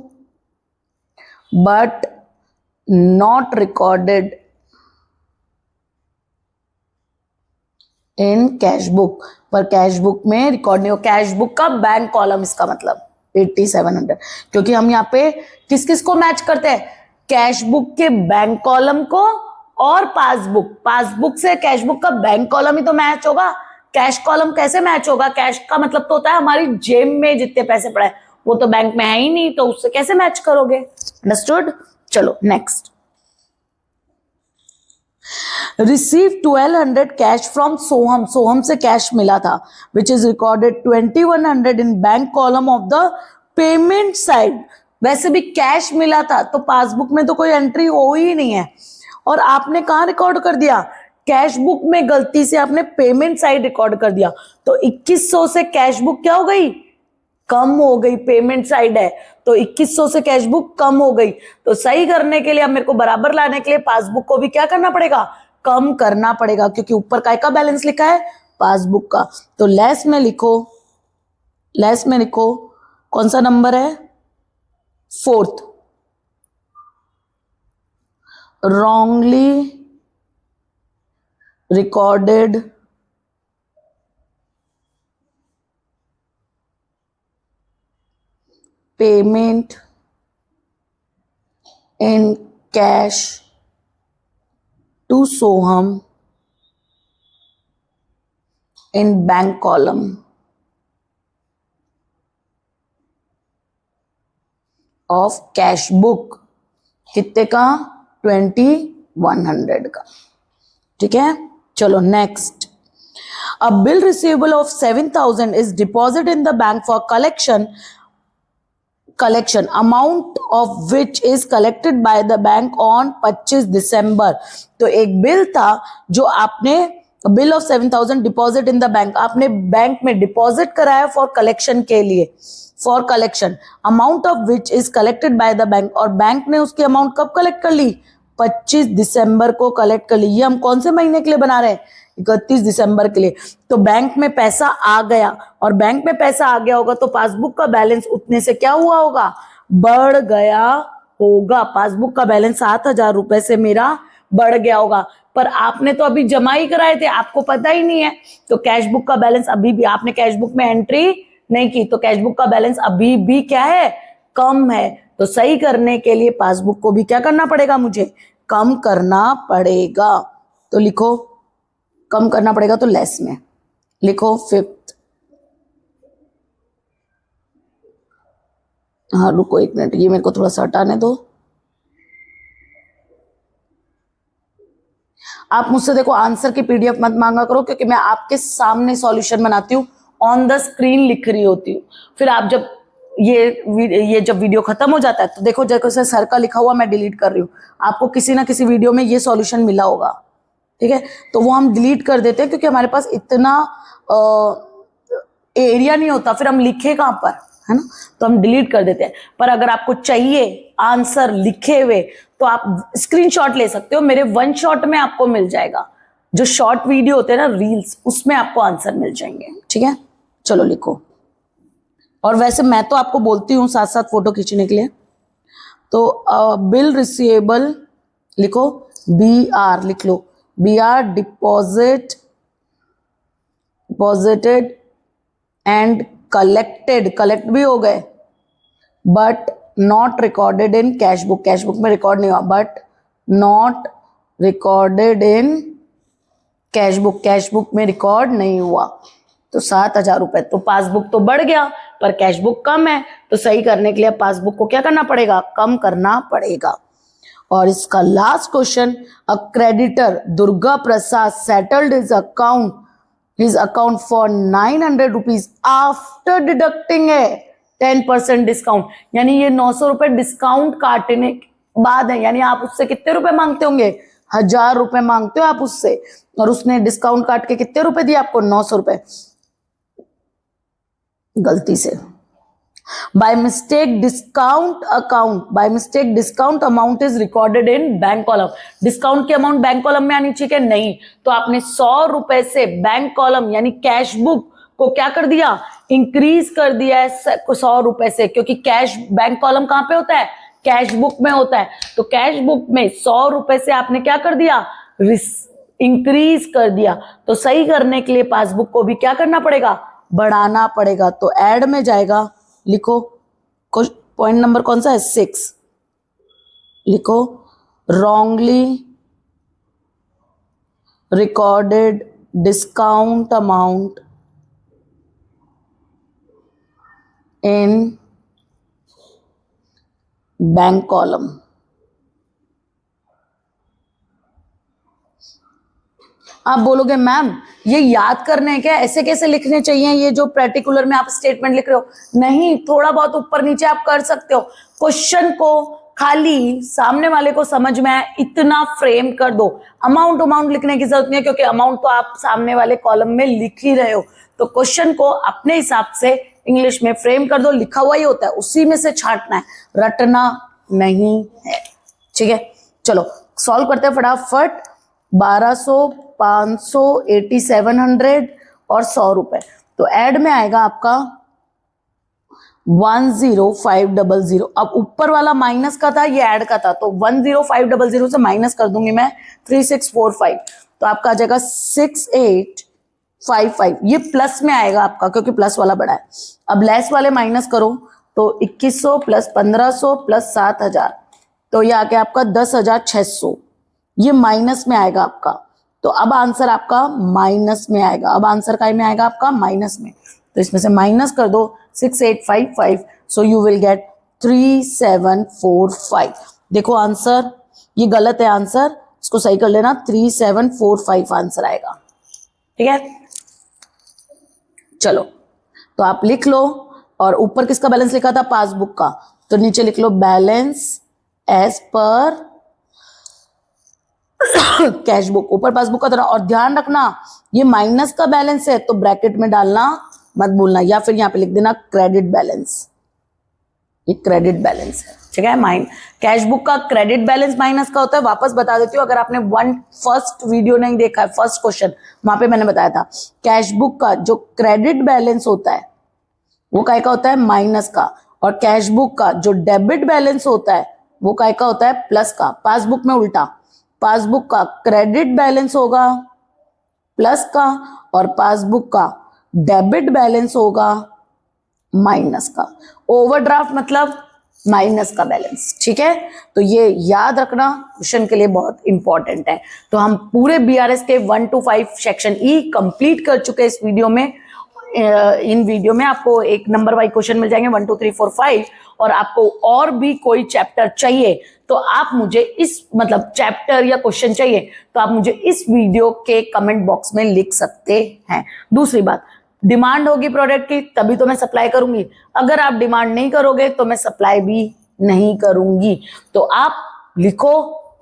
but not recorded in cash book, पर कैश बुक में रिकॉर्ड नहीं हो। कैश बुक का बैंक कॉलम, इसका मतलब 8700, क्योंकि हम यहाँ पे किस किस को मैच करते हैं, कैश बुक के बैंक कॉलम को और पासबुक। पासबुक से कैश बुक का बैंक कॉलम ही तो मैच होगा, कैश कॉलम कैसे मैच होगा। कैश का मतलब तो होता है हमारी जेब में जितने पैसे पड़े, वो तो बैंक में है ही नहीं, तो उससे कैसे मैच करोगे। अंडरस्टूड। चलो नेक्स्ट, रिसीव 1200 कैश फ्रॉम सोहम, सोहम से कैश मिला था, विच is recorded 2100 in bank column of the payment side. वैसे भी कैश मिला था तो पासबुक में तो कोई एंट्री हो ही नहीं है, और आपने कहाँ रिकॉर्ड कर दिया, कैश बुक में गलती से आपने पेमेंट साइड रिकॉर्ड कर दिया। तो 2100 से कैश बुक क्या हो गई, कम हो गई, पेमेंट साइड है तो 2100 से कैश बुक कम हो गई। तो सही करने के लिए अब मेरे को बराबर लाने के लिए पासबुक को भी क्या करना पड़ेगा, कम करना पड़ेगा, क्योंकि ऊपर काय का बैलेंस लिखा है, पासबुक का। तो लेस में लिखो, लेस में लिखो कौन सा नंबर है, 4th, wrongly recorded payment in cash to Soham in bank column of cash book, कितने का, 2100 का, ठीक है। चलो next, a bill receivable of 7000 is deposited in the bank for collection, amount of which is collected by the bank on 25 दिसंबर। तो एक bill था जो आपने, bill of 7000 deposit in the bank, आपने बैंक में डिपॉजिट कराया फॉर कलेक्शन के लिए, for collection, amount of which is collected by the bank, और बैंक ने उसकी अमाउंट कब कलेक्ट कर ली, 25 दिसंबर को कलेक्ट कर ली। ये हम कौन से महीने के लिए बना रहे हैं, 31 दिसंबर के लिए। तो बैंक में पैसा आ गया, और बैंक में पैसा आ गया होगा तो पासबुक का बैलेंस उतने से क्या हुआ होगा, बढ़ गया होगा। पासबुक का बैलेंस 7000 रुपए से मेरा बढ़ गया होगा, पर आपने तो अभी जमा ही कराए थे, आपको पता ही नहीं है। तो कैश बुक का बैलेंस अभी भी, आपने कैश बुक में एंट्री नहीं की, तो कैश बुक का बैलेंस अभी भी क्या है, कम है। तो सही करने के लिए पासबुक को भी क्या करना पड़ेगा, मुझे कम करना पड़ेगा। तो लिखो, कम करना पड़ेगा तो लेस में लिखो 5th। हाँ रुको 1 मिनट, ये मेरे को थोड़ा सा हटाने दो। आप मुझसे देखो आंसर की पीडीएफ मत मांगा करो, क्योंकि मैं आपके सामने सॉल्यूशन बनाती हूँ, ऑन द स्क्रीन लिख रही होती हूँ। फिर आप जब ये जब वीडियो खत्म हो जाता है तो देखो जैसे सर का लिखा हुआ मैं डिलीट कर रही हूँ, आपको किसी ना किसी वीडियो में ये सॉल्यूशन मिला होगा, ठीक है, तो वो हम डिलीट कर देते हैं, क्योंकि हमारे पास इतना एरिया नहीं होता, फिर हम लिखे कहाँ पर, है ना, तो हम डिलीट कर देते हैं। पर अगर आपको चाहिए आंसर लिखे हुए तो आप स्क्रीनशॉट ले सकते हो, मेरे 1 शॉट में आपको मिल जाएगा। जो शॉर्ट वीडियो होते हैं ना रील्स, उसमें आपको आंसर मिल जाएंगे, ठीक है। चलो लिखो, और वैसे मैं तो आपको बोलती हूँ साथ साथ फोटो खींचने के लिए। तो बिल रिसीवेबल लिखो, BR लिख लो, BR deposited and collected, collect भी हो गए, but not recorded in cash book, cash book में रिकॉर्ड नहीं हुआ, but not recorded in cash book, cash book में रिकॉर्ड नहीं हुआ। तो 7,000 रुपए। तो पासबुक तो बढ़ गया पर कैश बुक कम है, तो सही करने के लिए पासबुक को क्या करना पड़ेगा, कम करना पड़ेगा। और इसका last question, a creditor Durga Prasad settled his account for 900 rupees after deducting है 10% डिस्काउंट, यानी ये 900 रुपए डिस्काउंट काटने के बाद है, यानी आप उससे कितने रुपए मांगते होंगे, 1,000 रुपए मांगते हो आप उससे, और उसने डिस्काउंट काट के कितने रुपए दिए आपको, 900 रुपए, गलती से। By mistake discount amount is recorded in bank column, discount की अमाउंट बैंक कॉलम में आनी चाहिए, नहीं, तो आपने 100 रुपए से बैंक कॉलम यानी कैश बुक को क्या कर दिया, इंक्रीज कर दिया है 100 रुपए से, क्योंकि कैश बैंक कॉलम कहां पे होता है, कैश बुक में होता है, तो कैश बुक में 100 रुपए से आपने क्या कर दिया, इंक्रीज कर दिया। तो सही करने के लिए पासबुक को भी क्या करना पड़ेगा, बढ़ाना पड़ेगा। तो ऐड में जाएगा, लिखो पॉइंट नंबर कौन सा है, 6, लिखो wrongly recorded discount amount in bank column. आप बोलोगे मैम ये याद करने हैं क्या, ऐसे कैसे लिखने चाहिए ये जो पर्टिकुलर में आप स्टेटमेंट लिख रहे हो, नहीं, थोड़ा बहुत ऊपर नीचे आप कर सकते हो, क्वेश्चन को खाली सामने वाले को समझ में आए इतना फ्रेम कर दो, अमाउंट लिखने की जरूरत नहीं है, क्योंकि अमाउंट तो आप सामने वाले कॉलम में लिख ही रहे हो, तो क्वेश्चन को अपने हिसाब से इंग्लिश में फ्रेम कर दो, लिखा हुआ ही होता है उसी में से छांटना है, रटना नहीं है, ठीक है। चलो सॉल्व करते हैं फटाफट, 1200, 500, 8700 और 100 रुपए। तो ऐड में आएगा आपका 10500। अब ऊपर वाला माइनस का था, ये ऐड का था, तो 10500 से माइनस कर दूंगी मैं 3645, तो आपका आ जाएगा 6855। ये प्लस में आएगा आपका, क्योंकि प्लस वाला बड़ा है। अब लेस वाले माइनस करो, तो 2100 प्लस 1500 प्लस 7000, तो ये आ गया आपका 10,600, ये माइनस में आएगा आपका। तो अब आंसर आपका माइनस में आएगा, अब आंसर काय में आएगा आपका, माइनस में, तो इसमें से माइनस कर दो 6855, सो यू विल गेट 3745। देखो आंसर ये गलत है, आंसर इसको सही कर लेना, 3745 आंसर आएगा, ठीक है। चलो तो आप लिख लो, और ऊपर किसका बैलेंस लिखा था, पासबुक का, तो नीचे लिख लो balance as per cash book, ऊपर पासबुक का तरह। और ध्यान रखना ये माइनस का बैलेंस है तो ब्रैकेट में डालना मत भूलना, या फिर यहाँ पे लिख देना क्रेडिट बैलेंस, ये क्रेडिट बैलेंस है, ठीक है। कैश बुक का क्रेडिट बैलेंस माइनस का होता है। वापस बता देती हूँ, अगर आपने फर्स्ट वीडियो नहीं देखा है, फर्स्ट क्वेश्चन, वहां पे मैंने बताया था कैश बुक का जो क्रेडिट बैलेंस होता है वो काय का होता है, माइनस का, और कैश बुक का जो डेबिट बैलेंस होता है वो काय का होता है, प्लस का। पासबुक में उल्टा, पासबुक का क्रेडिट बैलेंस होगा प्लस का, और पासबुक का डेबिट बैलेंस होगा माइनस का। ओवरड्राफ्ट मतलब माइनस का बैलेंस। ठीक है, तो ये याद रखना क्वेश्चन के लिए बहुत इंपॉर्टेंट है। तो हम पूरे बीआरएस के 1 to 5 सेक्शन ई कंप्लीट कर चुके हैं इस वीडियो में। इन वीडियो में आपको एक नंबर वाइज क्वेश्चन मिल जाएंगे 1 2 3 4 5, और आपको और भी कोई चैप्टर चाहिए तो आप मुझे इस मतलब चैप्टर या क्वेश्चन चाहिए तो आप मुझे इस वीडियो के कमेंट बॉक्स में लिख सकते हैं। दूसरी बात, डिमांड होगी प्रोडक्ट की तभी तो मैं सप्लाई करूंगी, अगर आप डिमांड नहीं करोगे तो मैं सप्लाई भी नहीं करूंगी। तो आप लिखो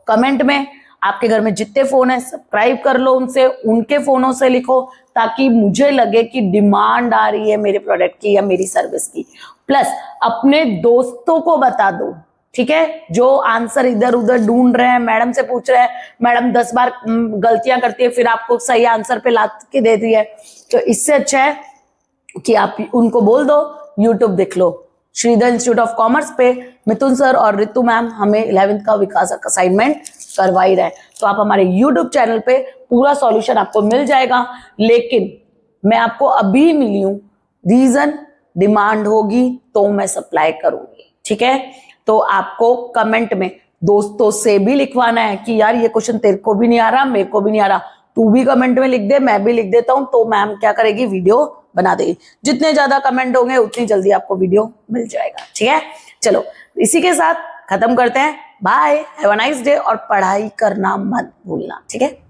कमेंट में, आपके घर में जितने फोन है सब्सक्राइब कर लो उनसे, उनके फोनों से लिखो ताकि मुझे लगे कि डिमांड आ रही है मेरे प्रोडक्ट की या मेरी सर्विस की। प्लस अपने दोस्तों को बता दो, ठीक है, जो आंसर इधर उधर ढूंढ रहे हैं, मैडम से पूछ रहे हैं, मैडम 10 बार गलतियां करती है फिर आपको सही आंसर पे ला के देती है, तो इससे अच्छा है कि आप उनको बोल दो यूट्यूब देख लो। श्रीधर इंस्टीट्यूट ऑफ कॉमर्स पे मिथुन सर और रितु मैम हमें 11th का विकास असाइनमेंट करवा ही रहे, तो आप हमारे यूट्यूब चैनल पे पूरा सॉल्यूशन आपको मिल जाएगा। लेकिन मैं आपको अभी मिली हूं, रीजन डिमांड होगी तो मैं सप्लाई करूंगी। ठीक है, तो आपको कमेंट में दोस्तों से भी लिखवाना है कि यार ये क्वेश्चन तेरे को भी नहीं आ रहा, मेरे को भी नहीं आ रहा, तू भी कमेंट में लिख दे, मैं भी लिख देता हूं, तो मैम क्या करेगी, वीडियो बना देगी। जितने ज्यादा कमेंट होंगे उतनी जल्दी आपको वीडियो मिल जाएगा। ठीक है, चलो इसी के साथ खत्म करते हैं। Bye, have a nice day, और पढ़ाई करना मत भूलना। ठीक है।